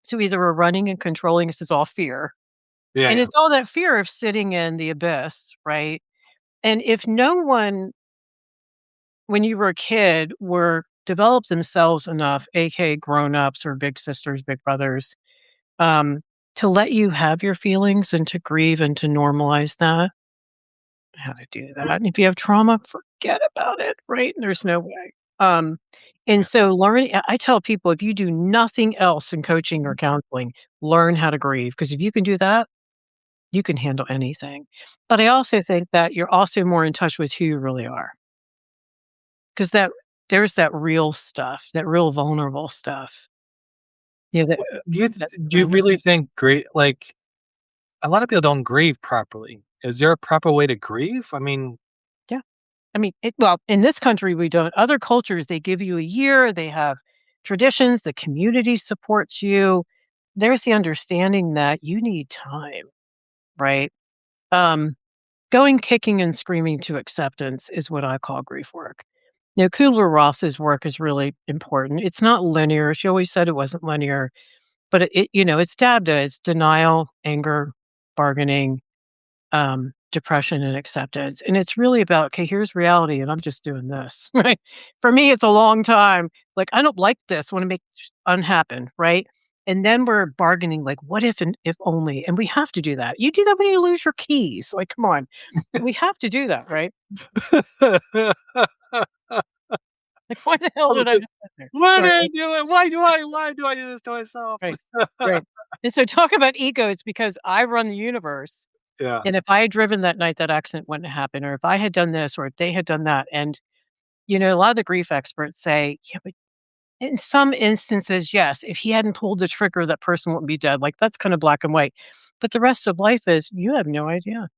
So either we're running and controlling, this is all fear. And Yeah. it's all that fear of sitting in the abyss, right? And if no one, when you were a kid, were developed themselves enough, aka grown-ups or big sisters, big brothers, um, to let you have your feelings and to grieve and to normalize that, how to do that. And if you have trauma, forget about it, right? There's no way. Um, and so learning, I tell people, if you do nothing else in coaching or counseling, learn how to grieve. Because if you can do that, you can handle anything. But I also think that you're also more in touch with who you really are. Because there's that real stuff, that real vulnerable stuff. Yeah, that, Do you really think like a lot of people don't grieve properly? Is there a proper way to grieve? I mean, yeah. I mean, well, in this country, we don't. Other cultures, they give you a year, they have traditions, the community supports you. There's the understanding that you need time, right? Um, Going kicking and screaming to acceptance is what I call grief work. Now, Kubler-Ross's work is really important. It's not linear. She always said it wasn't linear, but it's DABDA. It's denial, anger, bargaining, depression, and acceptance. And it's really about, okay, here's reality, and I'm just doing this, right? For me, it's a long time. Like, I don't like this. Want to make unhappen, right? And then we're bargaining, like, what if and if only? And we have to do that. You do that when you lose your keys. Like, come on, we have to do that, right? Like, why the hell did I just sit there? why did Sorry. I do it? Why do I do this to myself? Right, right. And so talk about ego. It's because I run the universe. Yeah. And if I had driven that night, that accident wouldn't happen, or if I had done this, or if they had done that. And, a lot of the grief experts say, yeah, but in some instances, yes, if he hadn't pulled the trigger, that person wouldn't be dead. Like, that's kind of black and white. But the rest of life is, you have no idea.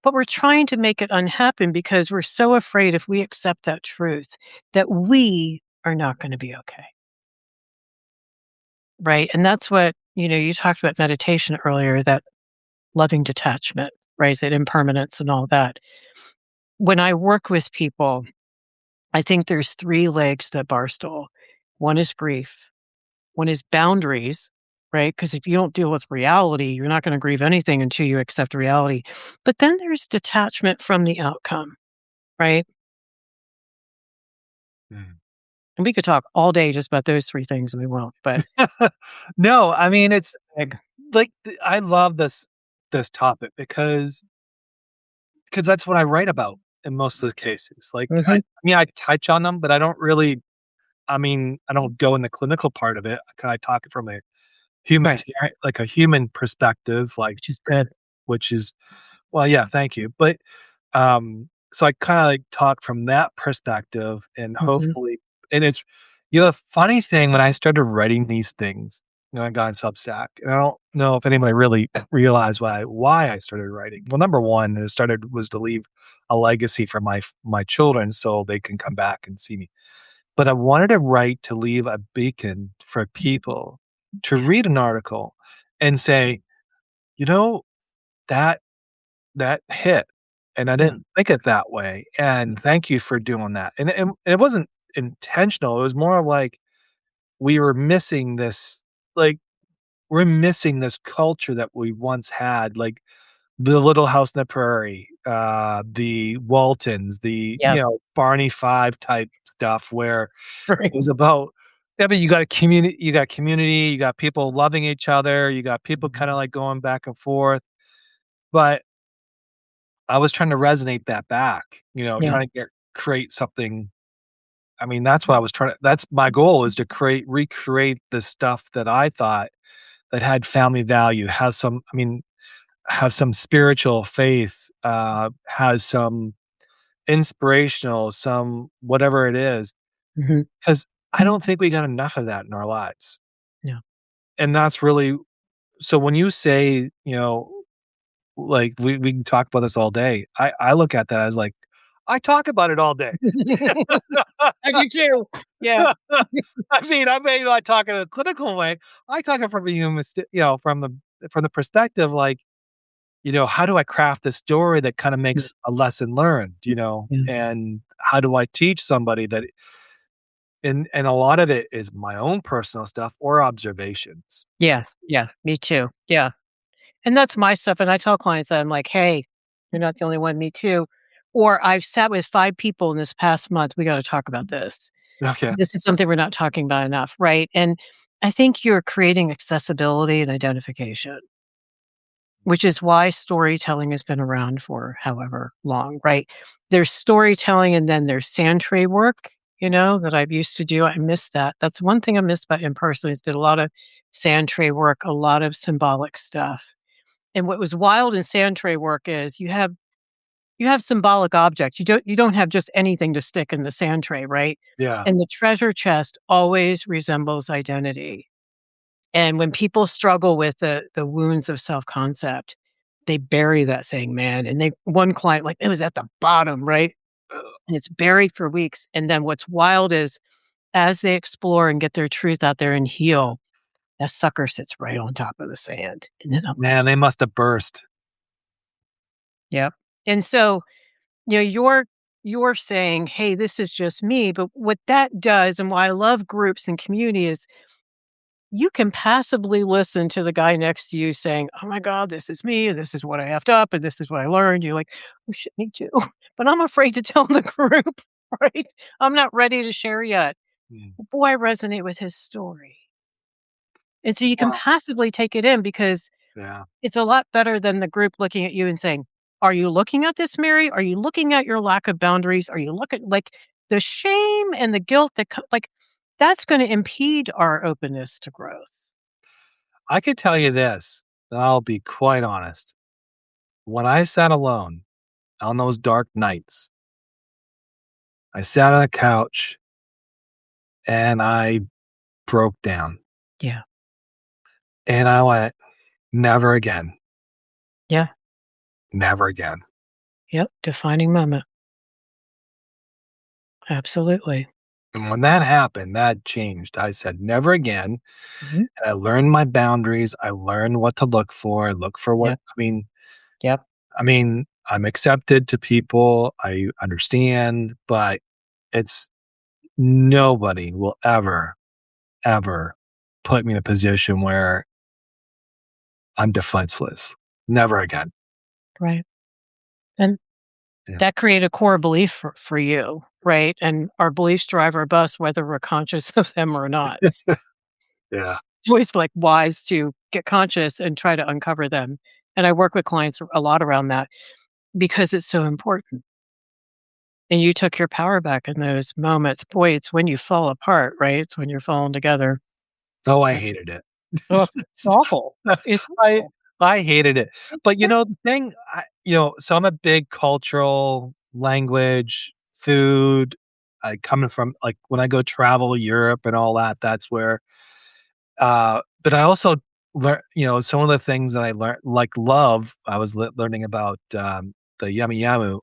But we're trying to make it unhappen because we're so afraid if we accept that truth that we are not going to be okay. Right. And that's what, you talked about meditation earlier, that loving detachment, right? That impermanence and all that. When I work with people, I think there's 3 legs that bar stool. One is grief. One is boundaries, right? Because if you don't deal with reality, you're not going to grieve anything until you accept reality. But then there's detachment from the outcome, right? Mm. And we could talk all day just about those 3 things, and we won't. But No, I mean, it's big. like I love this topic because that's what I write about in most of the cases. Like, I Mhm. mean, I touch on them, but I don't really. I mean, I don't go in the clinical part of it. I talk it from a Right, a human perspective, like, which is good. which is well, yeah, thank you. But so I kind of like talk from that perspective, and Mhm. hopefully, and it's the funny thing when I started writing these things, I got on Substack, and I don't know if anybody really realized why I started writing. Well, number one, it started was to leave a legacy for my children so they can come back and see me. But I wanted to write to leave a beacon for people to read an article and say, you know, that that hit, and I Yeah. didn't think it that way, and thank you for doing that. And it wasn't intentional, it was more of like we were missing this, like, we're missing this culture that we once had, like the Little House on the Prairie, the Waltons, the, Yep. Barney Five type stuff where Right. it was about yeah, but you got community, you got people loving each other, you got people Mhm. kinda, like, going back and forth, but I was trying to resonate that back, Yeah. trying to create something. I mean, that's what I was trying to that's my goal is to recreate the stuff that I thought that had family value, has some I mean, have some spiritual faith, has some inspirational, some whatever it is, Mhm. because I don't think we got enough of that in our lives, Yeah. and that's really so when you say, like, we can talk about this all day, I look at that as, like, I talk about it all day. I do too. Yeah. I mean, I may not talk in a clinical way. I talk it from a human, from the from the perspective, like, how do I craft this story that kind of Yeah. makes a lesson learned, Yeah. and how do I teach somebody that, and a lot of it is my own personal stuff or observations. Yes. Yeah. Me too. Yeah. And that's my stuff. And I tell clients that I'm like, hey, you're not the only one. Me too. Or I've sat with 5 people in this past month. We got to talk about this. Okay. This is something we're not talking about enough. Right. And I think you're creating accessibility and identification, which is why storytelling has been around for however long, right? There's storytelling and then there's sand tray work, that I've used to do. I miss that. That's one thing I miss about in person is did a lot of sand tray work, a lot of symbolic stuff. And what was wild in sand tray work is you have symbolic objects. You don't have just anything to stick in the sand tray, right? Yeah. And the treasure chest always resembles identity. And when people struggle with the wounds of self-concept, they bury that thing, man. And one client, like, it was at the bottom, right? And it's buried for weeks. And then what's wild is as they explore and get their truth out there and heal, that sucker sits right on top of the sand. And then I'm like, Man, they must have burst. yep. And so, you're saying, hey, this is just me. But what that does, and why I love groups and community is you can passively listen to the guy next to you saying, "Oh my God, this is me, and this is what I effed up, and this is what I learned." You're like, "Oh shit, me too." But I'm afraid to tell the group, right? I'm not ready to share yet. Mm. Boy, I resonate with his story. And so you can Wow. passively take it in because Yeah. it's a lot better than the group looking at you and saying, "Are you looking at this, Mary? Are you looking at your lack of boundaries? Are you looking like the shame and the guilt like that's going to impede our openness to growth." I could tell you this, and I'll be quite honest. When I sat alone on those dark nights, I sat on the couch and I broke down Yeah. and I went, never again, Yeah. never again. Yep, defining moment. Absolutely. And when that happened, that changed. I said, never again. Mhm. And I learned my boundaries. I learned what to look for. Look for what, Yep, yep, I'm accepted to people. I understand, but it's nobody will ever, ever put me in a position where I'm defenseless. Never again. right. And Yeah. that created a core belief for you, right? And our beliefs drive our bus whether we're conscious of them or not. Yeah. It's always, like, wise to get conscious and try to uncover them. And I work with clients a lot around that because it's so important. And you took your power back in those moments. Boy, it's when you fall apart, right? It's when you're falling together. Oh, I hated it. Oh, it's awful. It's I awful. I hated it. But, the thing, so I'm a big cultural language, food, coming from, like, when I go travel Europe and all that, that's where, but I also learn, some of the things that I learned, like love, I was learning about, the yummy yamu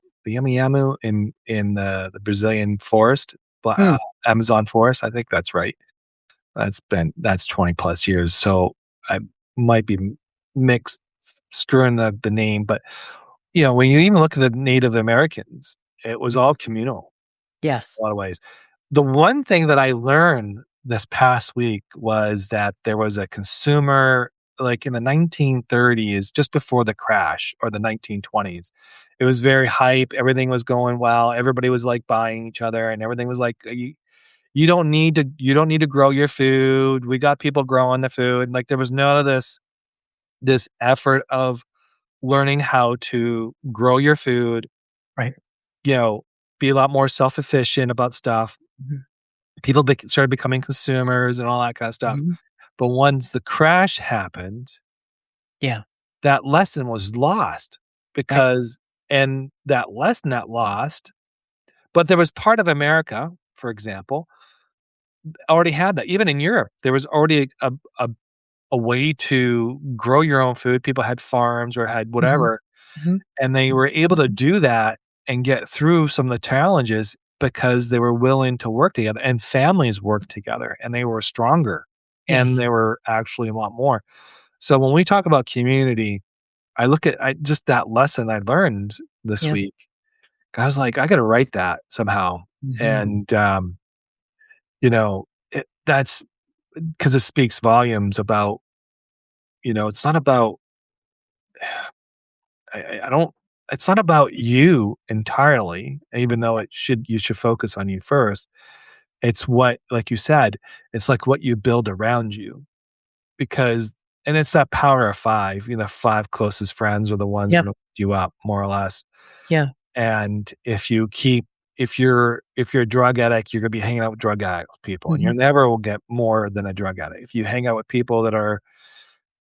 in the Brazilian forest, Mm, Amazon forest, I think that's right. That's 20 plus years, so I might be mixed screwing the name, but, when you even look at the Native Americans, it was all communal yes. in a lot of ways. The one thing that I learned this past week was that there was a consumer, like, in the 1930s, just before the crash, or the 1920s. It was very hype, everything was going well, everybody was, like, buying each other, and everything was like, you don't need to grow your food. We got people growing the food. Like, there was none of this effort of learning how to grow your food, Right. you know, be a lot more self-efficient about stuff. Mhm. People started becoming consumers and all that kind of stuff. Mhm. But once the crash happened, Yeah. that lesson was lost, Right. because, and that lesson that lost, but there was part of America, for example, already had that. Even in Europe, there was already a way to grow your own food. People had farms or had Mhm. whatever, Mhm. and they were able to do that and get through some of the challenges because they were willing to work together, and families worked together, and they were stronger, and Yes. they were actually a lot more. So when we talk about community, I look at just that lesson I learned this Yeah. week. I was like, I got to write that somehow. And, that's because it speaks volumes about, it's not about, I don't, it's not about you entirely, even though you should focus on you first. It's what, like you said, it's like what you build around you because, and it's that power of five, 5 closest friends are the ones Yeah. that lift you up more or less. Yeah. And if you're a drug addict, you're gonna be hanging out with drug addict people, and you Mhm. never will get more than a drug addict. If you hang out with people that are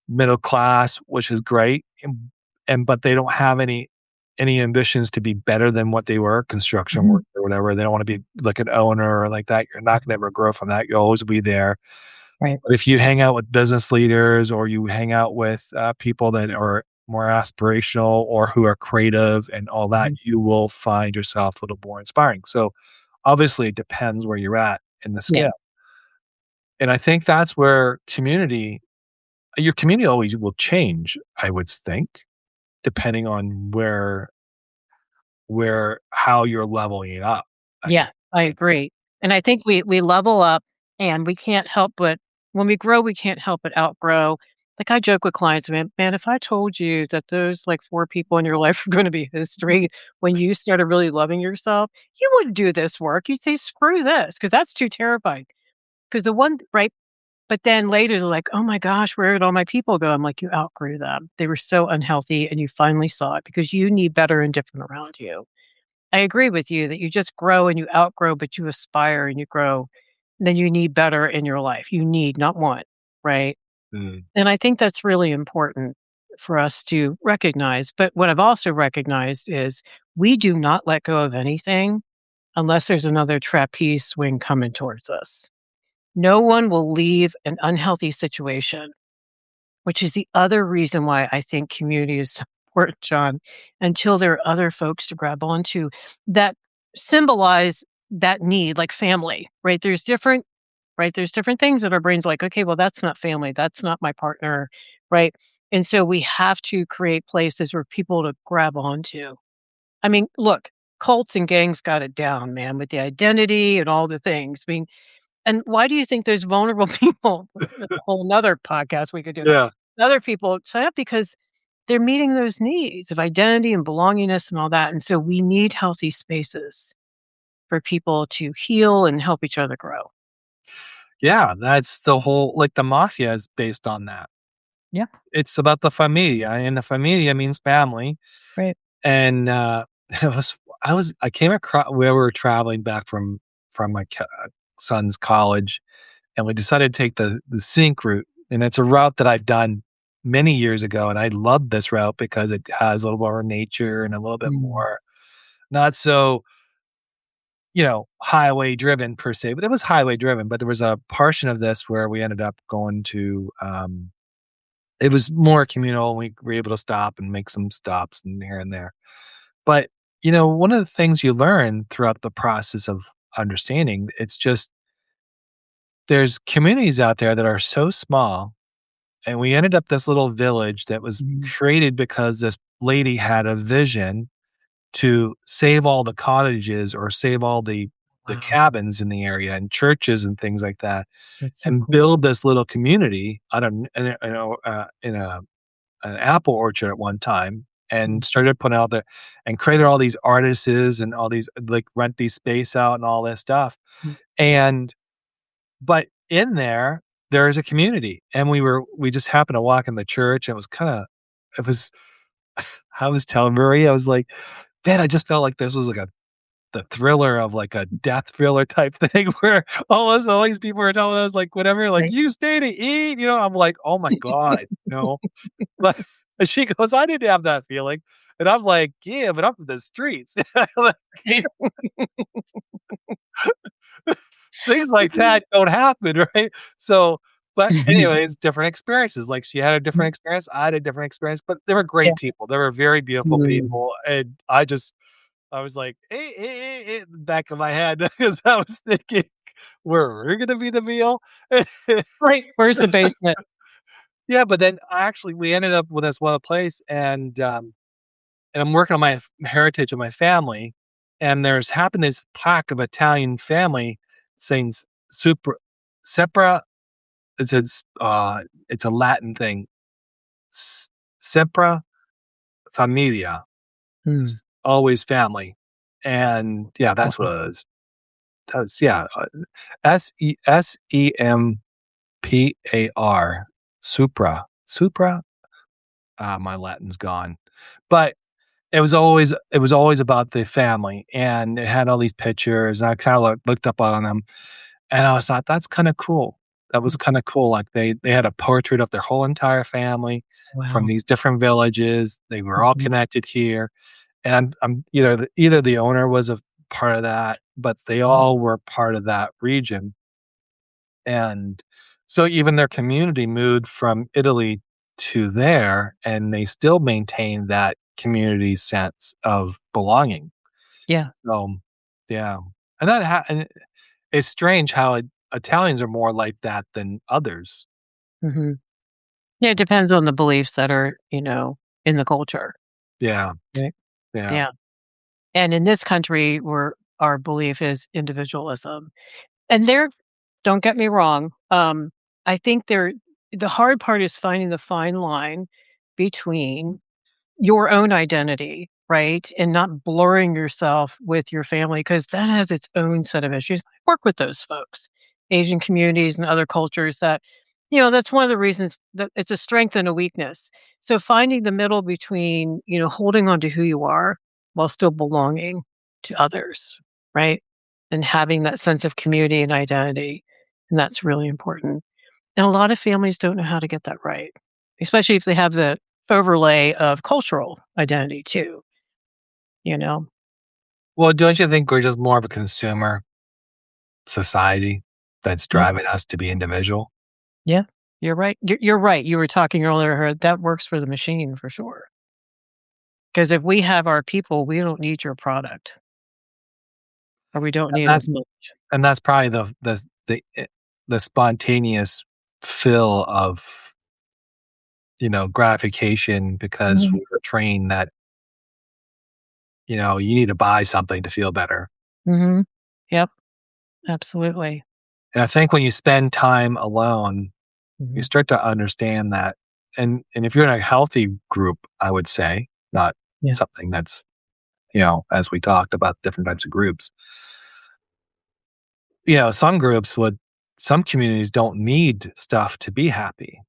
middle class, which is great, but they don't have any ambitions to be better than what they were, construction Mhm. work or whatever. They don't want to be like an owner or like that. You're not gonna ever grow from that. You'll always be there. Right. But if you hang out with business leaders or you hang out with people that are more aspirational or who are creative and all that, Mhm. you will find yourself a little more inspiring. So obviously it depends where you're at in the Yeah. scale. And I think that's where your community always will change, I would think, depending on how you're leveling it up. I Yeah, think. I agree. And I think we level up and we can't help but when we grow, we can't help but outgrow. Like I joke with clients, man, if I told you that those like 4 people in your life are going to be history when you started really loving yourself, you wouldn't do this work. You'd say, screw this, because that's too terrifying. Because the one, right? But then later they're like, oh my gosh, where did all my people go? I'm like, you outgrew them. They were so unhealthy and you finally saw it because you need better and different around you. I agree with you that you just grow and you outgrow, but you aspire and you grow. Then you need better in your life. You need, not want, right? Mm, And I think that's really important for us to recognize. But what I've also recognized is we do not let go of anything unless there's another trapeze swing coming towards us. No one will leave an unhealthy situation, which is the other reason why I think community is so important, John, until there are other folks to grab onto that symbolize that need, like family, right? There's different things that our brains like, okay, well, that's not family. That's not my partner, right? And so we have to create places where people to grab onto. I mean, look, cults and gangs got it down, man, with the identity and all the things. I mean, and why do you think those vulnerable people, that's a whole nother podcast we could do, yeah. other people sign up because they're meeting those needs of identity and belongingness and all that. And so we need healthy spaces for people to heal and help each other grow. Yeah, that's the whole like the mafia is based on that. Yeah. It's about the familia, and the familia means family. Right. And, it was I came across where we were traveling back from my son's college, and we decided to take the Sync route, and it's a route that I've done many years ago, and I love this route because it has a little more nature and a little bit Mm. more not so, highway driven per se, but it was highway driven, but there was a portion of this where we ended up going to, it was more communal, and we were able to stop and make some stops and here and there. But, one of the things you learn throughout the process of understanding, it's just there's communities out there that are so small, and we ended up this little village that was Mm. created because this lady had a vision to save all the cottages or save all the Wow. cabins in the area and churches and things like that, That's so and cool. build this little community out of in an apple orchard at one time Mm. and started putting out there and created all these artists and all these like rent these space out and all this stuff. Mm. And but in there is a community. And we just happened to walk in the church and it was I was telling Marie, I was like, "Dad, I just felt like this was like the thriller of like a death thriller type thing where all these people are telling us like whatever, like Right. you stay to eat, I'm like, oh my God, no. Like, and she goes, "I didn't have that feeling." And I'm like, "Yeah, but I'm from the streets." Like, things like that don't happen, right? So, but anyways, different experiences. Like she had a different experience, I had a different experience, but they were Yeah. great people. They were very beautiful Mm. people, and I was like, in the back of my head because I was thinking, we're gonna be the meal." Right. Where's the basement? Yeah, but then actually we ended up with this one place, and I'm working on my heritage of my family, and there's happened this plaque of Italian family saying super sepra. It's a Latin thing. S- Sempre familia, Hmm. always family, and yeah, that's what Wow. it is. That's yeah, SEMPAR, supra. My Latin's gone, but it was always about the family, and it had all these pictures, and I kinda looked up on them, and I was thought, "That's kinda cool." That was kinda cool, like, they had a portrait of their whole entire family from Wow. these different villages, they were all Mhm. connected here, and I'm either the owner was a part of that, but they Mhm. all were part of that region, and so even their community moved from Italy to there, and they still maintain that community sense of belonging. Yeah. So, yeah, and it's strange how Italians are more like that than others. Hmm. Yeah, it depends on the beliefs that are, in the culture. Yeah, Right. yeah. Yeah. And in this country, where our belief is individualism. And there, don't get me wrong, I think the hard part is finding the fine line between your own identity, right? And not blurring yourself with your family, because that has its own set of issues. I work with those folks, Asian communities and other cultures that, that's one of the reasons that it's a strength and a weakness. So finding the middle between, holding on to who you are while still belonging to others, right? And having that sense of community and identity. And that's really important. And a lot of families don't know how to get that right, especially if they have the overlay of cultural identity too, you know? Well, don't you think we're just more of a consumer society that's Yeah, driving us to be individual? yeah, you're right. You're right. You were talking earlier, that works for the machine for sure. Because if we have our people, we don't need your product, or we don't And need that as much. and that's probably the spontaneous fill of, gratification because Mhm, we were trained that, you need to buy something to feel better. mhm. Yep, absolutely. And I think when you spend time alone, you Mhm, start to understand that. And if you're in a healthy group, I would say, not yeah, something that's, as we talked about different types of groups, some communities don't need stuff to be happy.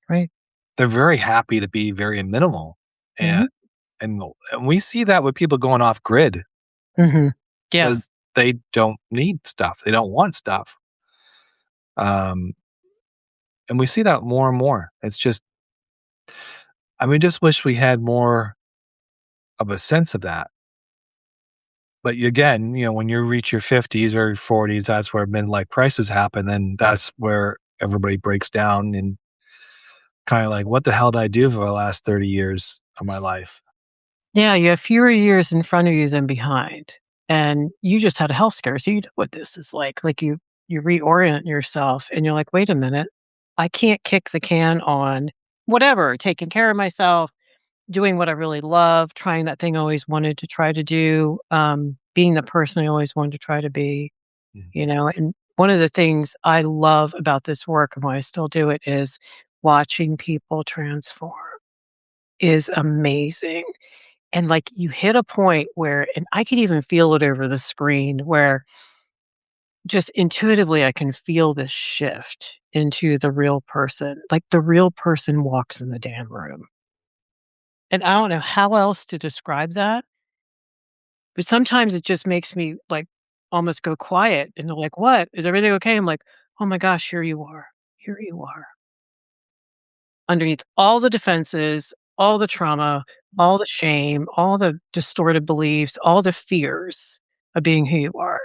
right. They're very happy to be very minimal. And Mhm, and and we see that with people going off grid mhm. Yeah, because they don't need stuff. They don't want stuff. Um, and we see that more and more. It's just, just wish we had more of a sense of that. But again, when you reach your 50s or 40s, that's where midlife crisis happen. And that's where everybody breaks down and kind of like, what the hell did I do for the last 30 years of my life? yeah, you have fewer years in front of you than behind, and you just had a health scare, so you know what this is like. Like, you reorient yourself, and you're like, "Wait a minute, I can't kick the can on whatever, taking care of myself, doing what I really love, trying that thing I always wanted to try to do, being the person I always wanted to try to be," Mm. and one of the things I love about this work and why I still do it is watching people transform is amazing. And, like, you hit a point where and I can even feel it over the screen where just intuitively I can feel this shift into the real person. Like, the real person walks in the damn room. And I don't know how else to describe that, but sometimes it just makes me, like, almost go quiet, and they're like, "What? Is everything okay?" I'm like, "Oh my gosh, here you are. Here you are." Underneath all the defenses, all the trauma, all the shame, all the distorted beliefs, all the fears of being who you are.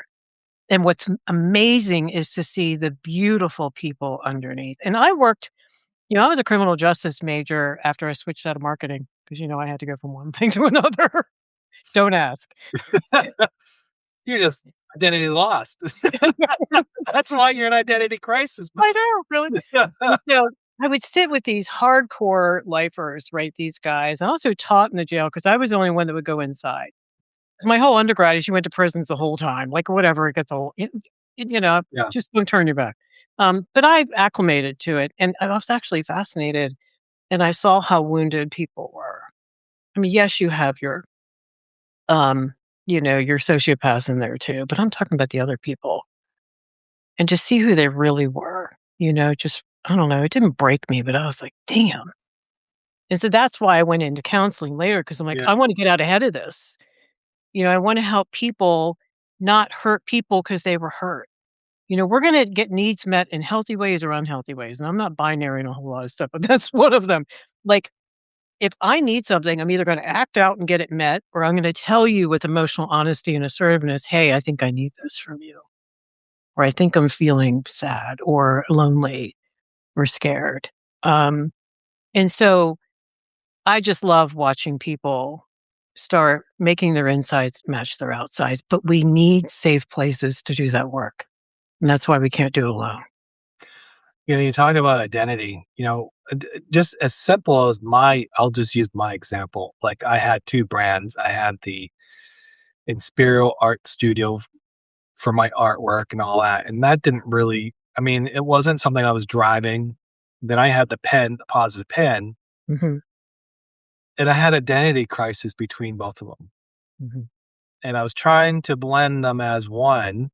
And what's amazing is to see the beautiful people underneath. And I was a criminal justice major after I switched out of marketing because, I had to go from one thing to another. Don't ask. You're just identity lost. That's why you're in identity crisis. I know, really. Yeah. Me too. I would sit with these hardcore lifers, right? These guys. I also taught in the jail because I was the only one that would go inside. 'Cause my whole undergrad is you went to prisons the whole time, like whatever, it gets old, Yeah. just don't turn your back. But I've acclimated to it, and I was actually fascinated, and I saw how wounded people were. I mean, yes, you have um, your sociopaths in there too, but I'm talking about the other people and just see who they really were, just, I don't know, it didn't break me, but I was like, damn. And so that's why I went into counseling later because I'm like, Yeah. I want to get out ahead of this. I want to help people not hurt people because they were hurt. We're going to get needs met in healthy ways or unhealthy ways. And I'm not binary in a whole lot of stuff, but that's one of them. Like, if I need something, I'm either going to act out and get it met, or I'm going to tell you with emotional honesty and assertiveness, hey, I think I need this from you, or I think I'm feeling sad or lonely or scared. Um, and so I just love watching people start making their insides match their outsides, but we need safe places to do that work. And that's why we can't do it alone. You talk about identity, just as simple as I'll just use my example. Like I had two brands. I had the Inspiral Art Studio for my artwork and all that. And that didn't really, I mean, it wasn't something I was driving. Then I had the pen, the Positive Pen, Hmm. and I had identity crisis between both of them. Hmm. And I was trying to blend them as one.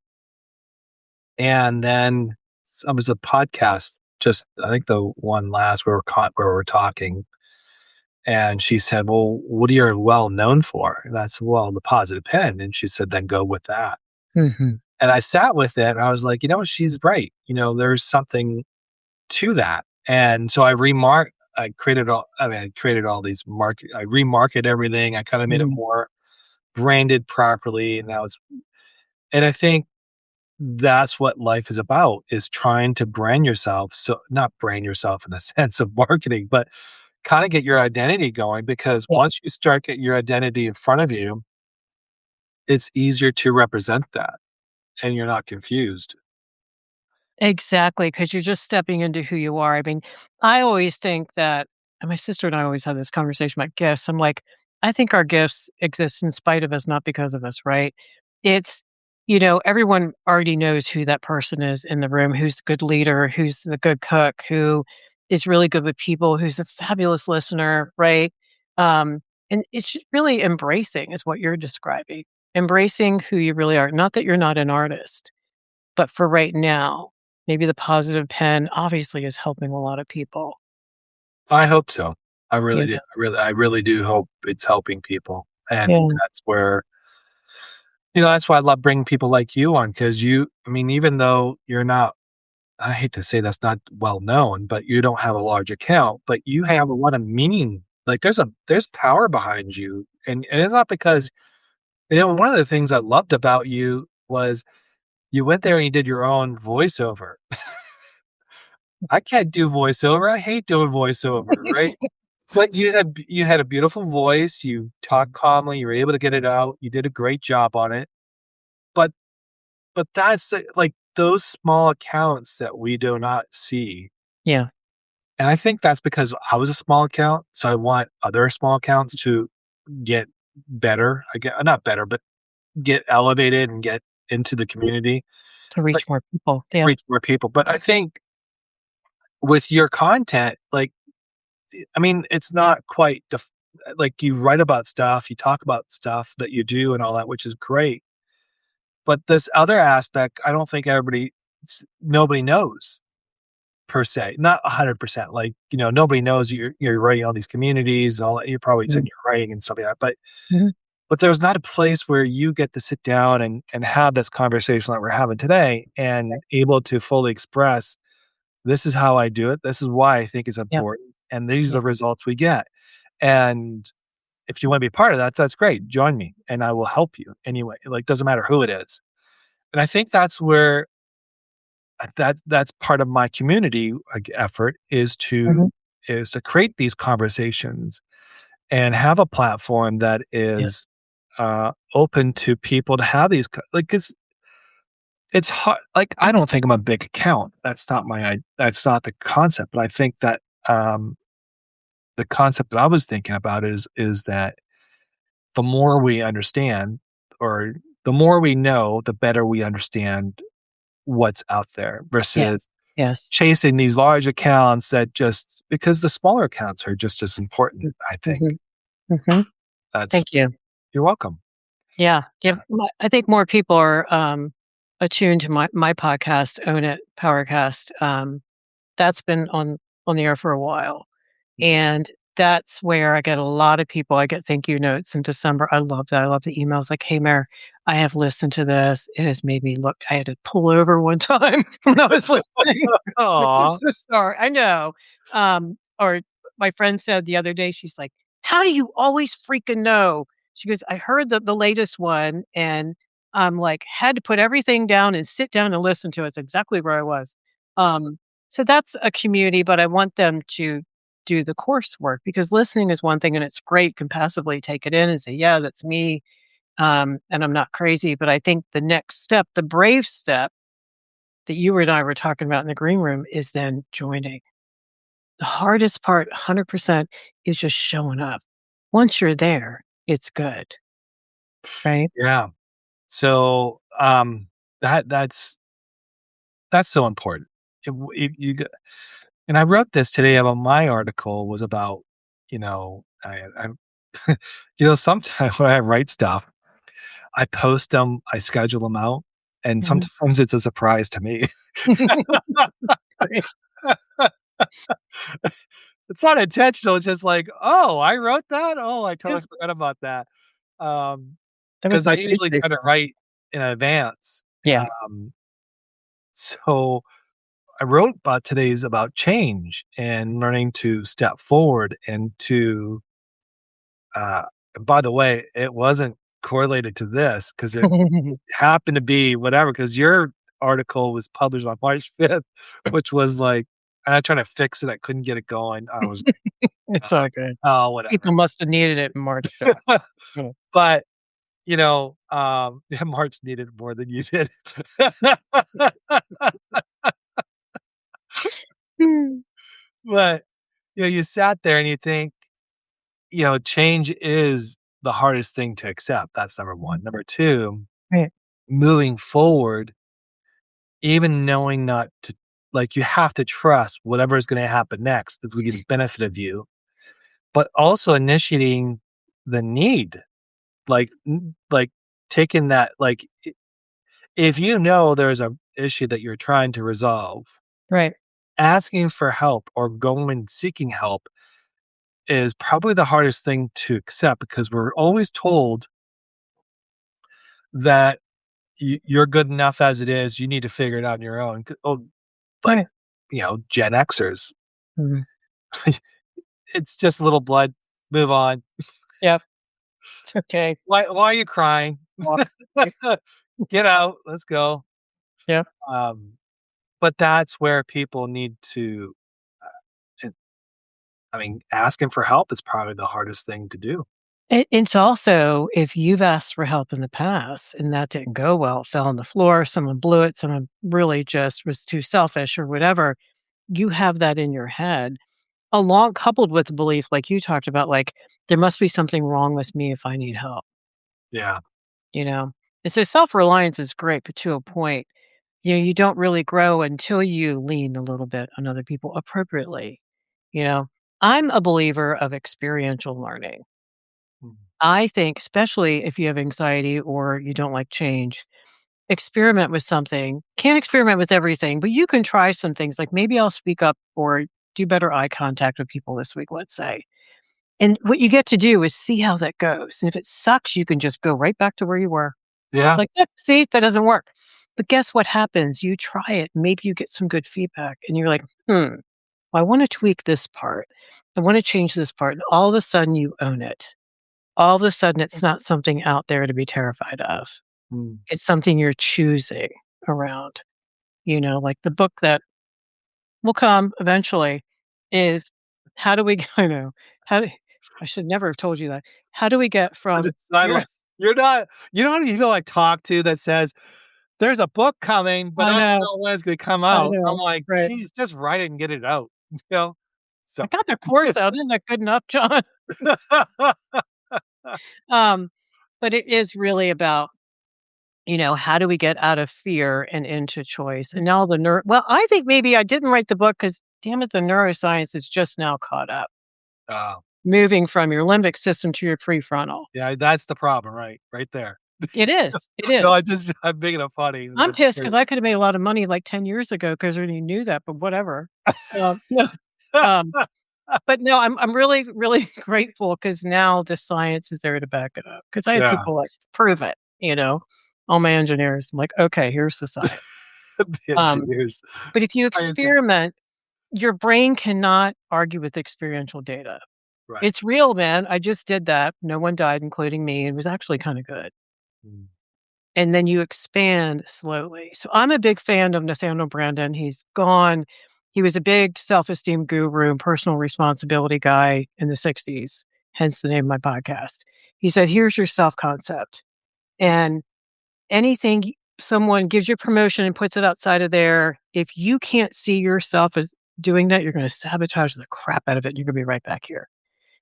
And then I was a podcast, just I think the one last where we're talking. And she said, well, what are you well known for? And I said, well, the Positive Pen. And she said, then go with that. Hmm. And I sat with it and I was like, she's right. There's something to that. And so I created all these I remarket everything. I kind of made it Hmm. more branded properly. And I think that's what life is about, is trying to brand yourself. So not brand yourself in the sense of marketing, but kind of get your identity going, because Yeah. once you start getting your identity in front of you, it's easier to represent that and you're not confused. Exactly, because you're just stepping into who you are. I mean, I always think that, and my sister and I always have this conversation about gifts. I'm like, I think our gifts exist in spite of us, not because of us, right? It's, everyone already knows who that person is in the room, who's the good leader, who's the good cook, who is really good with people, who's a fabulous listener, right? Um, and it's just really embracing is what you're describing, embracing who you really are. Not that you're not an artist, but for right now, maybe the Positive Pen obviously is helping a lot of people. I hope so. I Yeah. really do. I really do hope it's helping people. And Yeah. that's why I love bringing people like you on, because I mean, even though you're not, I hate to say that's not well known, but you don't have a large account, but you have a lot of meaning. Like there's power behind you. And it's not because, one of the things I loved about you was you went there and you did your own voiceover. I can't do voiceover. I hate doing voiceover, right? But you had a beautiful voice. You talked calmly. You were able to get it out. You did a great job on it. But that's like those small accounts that we do not see. Yeah. And I think that's because I was a small account, so I want other small accounts to get better. I get not better, but get elevated and get into the community, To but reach more people. Yeah. reach more people. But I think with your content, like, I mean, it's not quite like you write about stuff, you talk about stuff that you do and all that, which is great. But this other aspect, I don't think nobody knows per se, not 100%. Like, nobody knows you're writing all these communities and all that. You probably said Mhm. you're writing and stuff like that, Mhm. but there's not a place where you get to sit down and have this conversation that we're having today and able to fully express, this is how I do it. This is why I think it's Yep. important. And these are Yep. the results we get. And if you want to be a part of that, that's great. Join me and I will help you anyway. Like, doesn't matter who it is. And I think that's where that's part of my community effort Mhm. is to create these conversations and have a platform that Yeah. is open to people to have these, like, because it's hard. Like, I don't think I'm a big account. That's not that's not the concept. But I think that the concept that I was thinking about is that the more we understand, or the more we know, the better we understand what's out there Yeah. versus Yes. chasing these large accounts that just because the smaller accounts are just as important, I think. Mm-hmm. Mm-hmm. That's Thank you. You're welcome. Yeah. Yeah. I think more people are attuned to my podcast, Own It Powercast. That's been on the air for a while. And that's where I get a lot of people. I get thank you notes in December. I love that. I love the emails like, "Hey, Mayor, I have listened to this. It has made me look." I had to pull over one time when I was listening. Like, I'm Aw. so sorry. I know. Or my friend said the other day, she's like, "How do you always freaking know?" She goes, "I heard the latest one, and I'm like, had to put everything down and sit down and listen to it." It's exactly where I was. So that's a community, but I want them to do the coursework because listening is one thing and it's great. You can passively take it in and say, yeah, that's me. And I'm not crazy. But I think the next step, the brave step that you and I were talking about in the green room is then joining. The hardest part, 100%, is just showing up. Once you're there, it's good. Right. Yeah. So, that's so important. If you g And I wrote this today about my article was about, I sometimes when I write stuff, I post them, I schedule them out, and Mhm. sometimes it's a surprise to me. Right. It's not intentional, it's just like, "Oh, I wrote that? Oh, I Yeah. totally forgot about that." That was Because I my usually Tuesday. try to write in advance. Yeah. Um, so I wrote about today's about change and learning to step forward and to, uh by the way, it wasn't correlated to this because it happened to be whatever. Because your article was published on March 5th, which was like and I tried to fix it, I couldn't get it going. I was It's all good. oh, whatever. People must have needed it in March, John. You But, yeah, March needed more than you did. know. But, you sat there and you think, change is the hardest thing to accept. That's number 1. Number 2, Right. moving forward, even knowing not to like, you have to trust whatever is gonna happen next is gonna get the benefit of you, but also initiating the need, like, taking that if you know there's a issue that you're trying to resolve, Right. asking for help or going and seeking help is probably the hardest thing to accept because we're always told that you're good enough as it is. You need to figure it out on your own. Oh, like, Right. Gen Xers, Mhm. it's just a little blood. Move on. Yep. It's okay. Why are you crying? Walk. Right. Get out. Let's go. Yep. Um, but that's where people need to. uh, I mean, asking for help is probably the hardest thing to do. It's also if you've asked for help in the past and that didn't go well, fell on the floor, someone blew it, someone really just was too selfish or whatever, you have that in your head, along coupled with the belief, like you talked about, like, there must be something wrong with me if I need help, Yeah. you know? And so self-reliance is great, but to a point, you don't really grow until you lean a little bit on other people appropriately, you know? I'm a believer of experiential learning. Mhm. I think, especially if you have anxiety or you don't like change, experiment with something. Can't experiment with everything, but you can try some things like maybe I'll speak up or do better eye contact with people this week, let's say. And what you get to do is see how that goes. And if it sucks, you can just go right back to where you were. Yeah. Like, see, that doesn't work. But guess what happens? You try it. Maybe you get some good feedback and you're like, I want to tweak this part. I want to change this part. And all of a sudden you own it. All of a sudden, it's not something out there to be terrified of. Mm. It's something you're choosing around. Like the book that will come eventually is how do we I know, how do I should never have told you that. How do we get I from just I your like you're not you don't even, like, talk to that says, there's a book coming, but I I don't know. know when it's going to come I out. I'm know. like, Right. geez, just write it and get it out. So, I got the course out. Isn't that good enough, John? Um, but it is really about, how do we get out of fear and into choice? And now well, I think maybe I didn't write the book because, damn it, the neuroscience is just now caught up, oh, moving from your limbic system to your prefrontal. yeah, that's the problem, right there. It is. It No, is. I'm making it funny. I'm That's pissed great. because I could have made a lot of money like 10 years ago because I already knew that, but whatever. No, um, but no, I'm really, really grateful because now the science is there to back it up. Because I had Yeah, people like, "Prove it," all my engineers. I'm like, "Okay, here's the science." the Um, engineers. but if you I understand. experiment, your brain cannot argue with experiential data. Right. It's real, man. I just did that. No one died, including me. It was actually kinda good. Mm. And then you expand slowly. So I'm a big fan of Nathaniel Branden. He's gone. He was a big self-esteem guru and personal responsibility guy in the 60s, hence the name of my podcast. He said, here's your self-concept. And anything someone gives you promotion and puts it outside of there, if you can't see yourself as doing that, you're going to sabotage the crap out of it. And you're going to be right back here.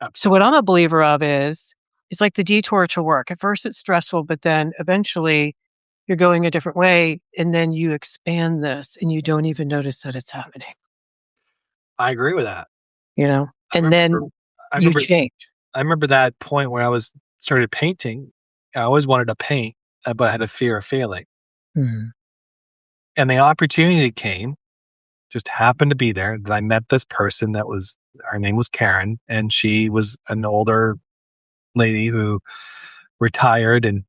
So Absolutely. what I'm a believer of is, it's like the detour to work. At first it's stressful, but then eventually you're going a different way, and then you expand this and you don't even notice that it's happening, I agree with that. I and then remember I you remember change. I remember that point where I was started painting. I always wanted to paint, but I had a fear of failing. Mhm. And the opportunity came, just happened to be there, that I met this person her name was Karen, and she was an older lady who retired and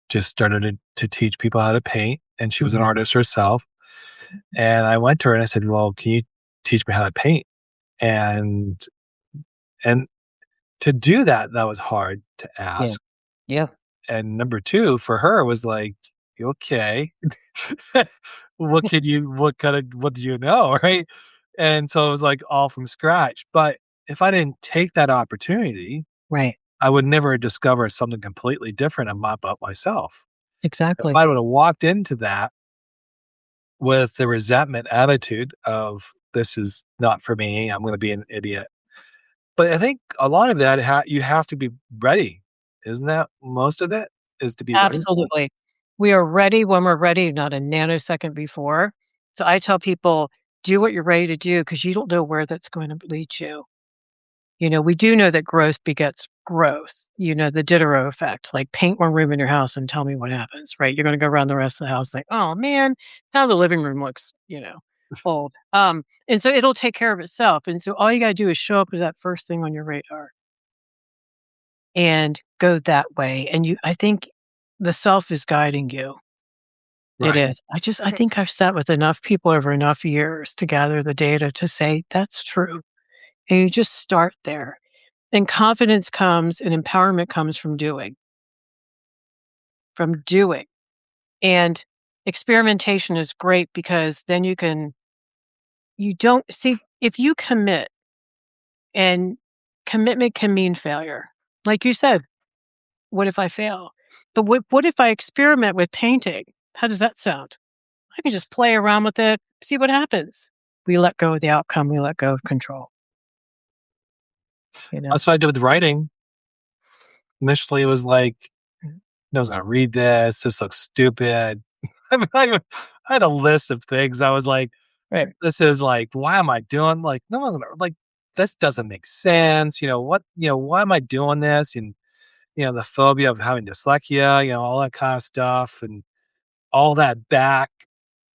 just started to teach people how to paint. And she was an Mhm. artist herself. And I went to her and I said, well, can you teach me how to paint? And and to do that was hard to Yeah. ask. Yeah. And number two, for her was like, okay, what do you know? Right. And so it was like all from scratch. But if I didn't take that opportunity, Right. I would never discover something completely different about myself. If Exactly. I would have walked into that with the resentment attitude of this is not for me, I'm going to be an idiot. But I think a lot of that you have to be ready. Isn't that most of it is to be ready for it? Absolutely. We are ready when we're ready, not a nanosecond before. So I tell people, do what you're ready to do because you don't know where that's going to lead you. We do know that growth begets growth, the Diderot effect, like paint one room in your house and tell me what happens, right? You're going to go around the rest of the house like, oh man, now the living room looks, old. And so it'll take care of itself. And so all you got to do is show up to that first thing on your radar and go that way. And I think the self is guiding you. It Right. is. I think I've sat with enough people over enough years to gather the data to say that's true. And you just start there. And confidence comes and empowerment comes from doing, from doing. And experimentation is great because then you don't see, if you commit, and commitment can mean failure. Like you said, what if I fail? But what if I experiment with painting? How does that sound? I can just play around with it, see what happens. We let go of the outcome, we let go of control, you know? That's what I did with writing. Initially, it was like, Mhm. I was gonna read this. This looks stupid. I had a list of things. I was like, Right. this is like, why am I doing like no one like this doesn't make sense. Why am I doing this? And the phobia of having dyslexia, all that kind of stuff and all that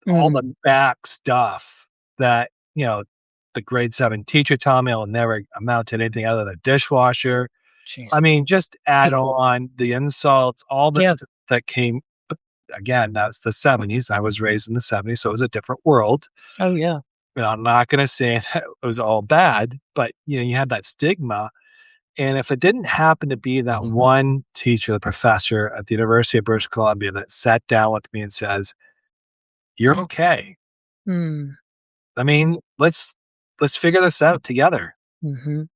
all the Mhm. back stuff that, the grade 7 teacher told me I'll never amount to anything other than a dishwasher. I Jesus. mean, just add on the insults, all the Yeah. stuff that came. But again, that's the 70s. I was raised in the 70s, so it was a different world. Oh, yeah. I'm not going to say that it was all bad, but you had that stigma. And if it didn't happen to be that one teacher, the professor at the University of British Columbia that sat down with me and says, "You're okay. Mm. I mean, let's figure this out together." Mhm.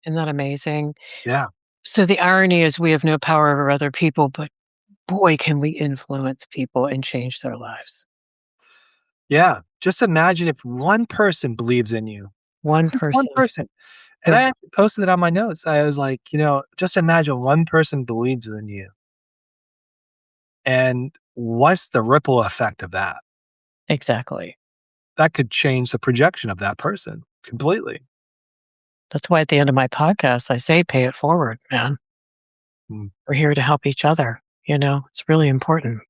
Isn't that amazing? Yeah. So the irony is we have no power over other people, but boy, can we influence people and change their lives. Yeah. Just imagine if one person believes in you. One Just one person. person. And I actually posted it on my notes. I was like, just imagine one person believes in you. And what's the ripple effect of that? Exactly. That could change the projection of that person completely. That's why at the end of my podcast, I say, pay it forward, man. Mm. We're here to help each other. It's really important.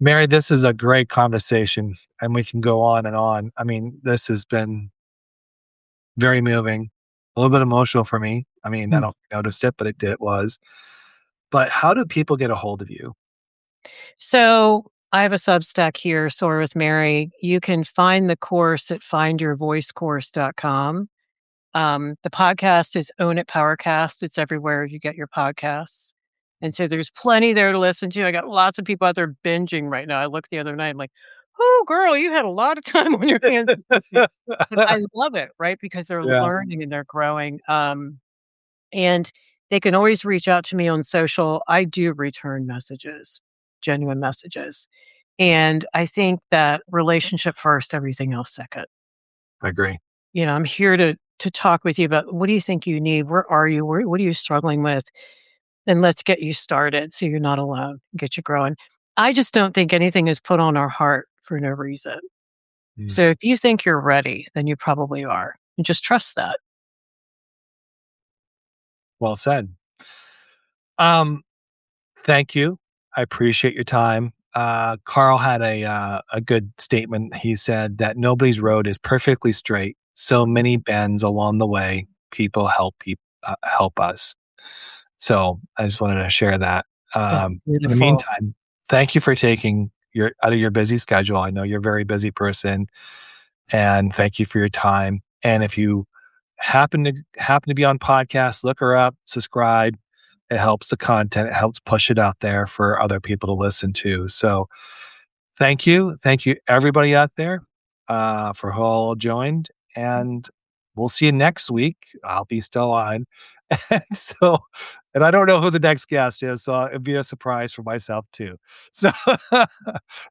Mary, this is a great conversation, and we can go on and on. I mean, this has been very moving, a little bit emotional for me. I mean, I don't know if you noticed it, but it was. But how do people get a hold of you? So I have a Substack here, Soar with Mary. You can find the course at findyourvoicecourse.com. The podcast is Own It Powercast. It's everywhere you get your podcasts. And so there's plenty there to listen to. I got lots of people out there binging right now. I looked the other night, I'm like, oh, girl, you had a lot of time on your hands. But I love it, right? Because they're Yeah. learning and they're growing. And they can always reach out to me on social. I do return messages, genuine messages. And I think that relationship first, everything else second. I agree. I'm here to talk with you about what do you think you need? Where are you? What are you struggling with? And let's get you started so you're not alone. Get you growing. I just don't think anything is put on our heart for no reason. So if you think you're ready, then you probably are. And just trust that. Well said. Thank you. I appreciate your time. Carl had a good statement. He said that nobody's road is perfectly straight. So many bends along the way. People help us. So I just wanted to share that. In the meantime, thank you for taking out of your busy schedule. I know you're a very busy person, and thank you for your time. And if you happen to be on podcasts, look her up, subscribe. It helps the content. It helps push it out there for other people to listen to. So thank you. Thank you, everybody out there, for who all joined. And we'll see you next week. I'll be still on. And I don't know who the next guest is, so it'd be a surprise for myself too. So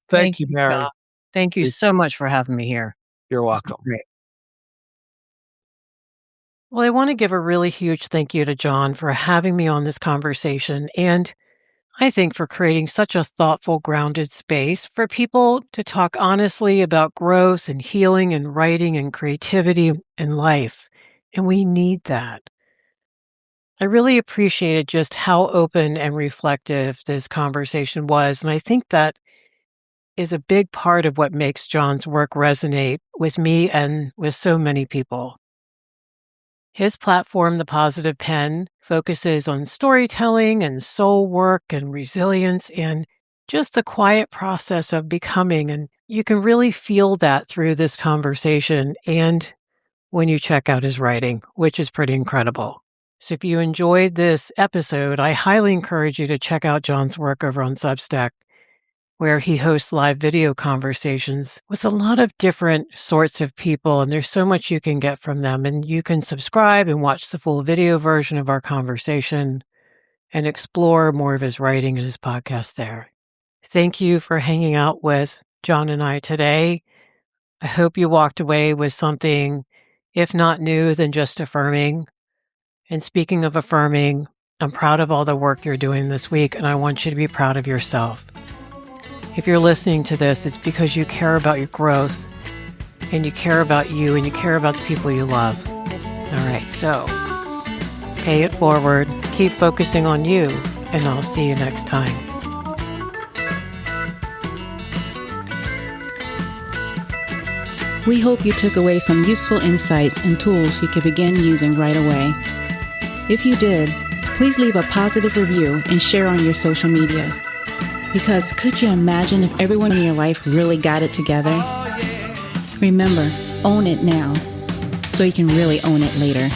thank you, Mary. John. Thank you so much for having me here. You're welcome. Great. Well, I want to give a really huge thank you to John for having me on this conversation, and I think for creating such a thoughtful, grounded space for people to talk honestly about growth and healing and writing and creativity and life. And we need that. I really appreciated just how open and reflective this conversation was, and I think that is a big part of what makes John's work resonate with me and with so many people. His platform, The Positive Pen, focuses on storytelling and soul work and resilience and just the quiet process of becoming. And you can really feel that through this conversation and when you check out his writing, which is pretty incredible. So if you enjoyed this episode, I highly encourage you to check out John's work over on Substack, where he hosts live video conversations with a lot of different sorts of people. And there's so much you can get from them. And you can subscribe and watch the full video version of our conversation and explore more of his writing and his podcast there. Thank you for hanging out with John and I today. I hope you walked away with something, if not new, then just affirming. And speaking of affirming, I'm proud of all the work you're doing this week, and I want you to be proud of yourself. If you're listening to this, it's because you care about your growth and you care about you and you care about the people you love. All right, so pay it forward, keep focusing on you, and I'll see you next time. We hope you took away some useful insights and tools you can begin using right away. If you did, please leave a positive review and share on your social media. Because could you imagine if everyone in your life really got it together? Remember, own it now, so you can really own it later.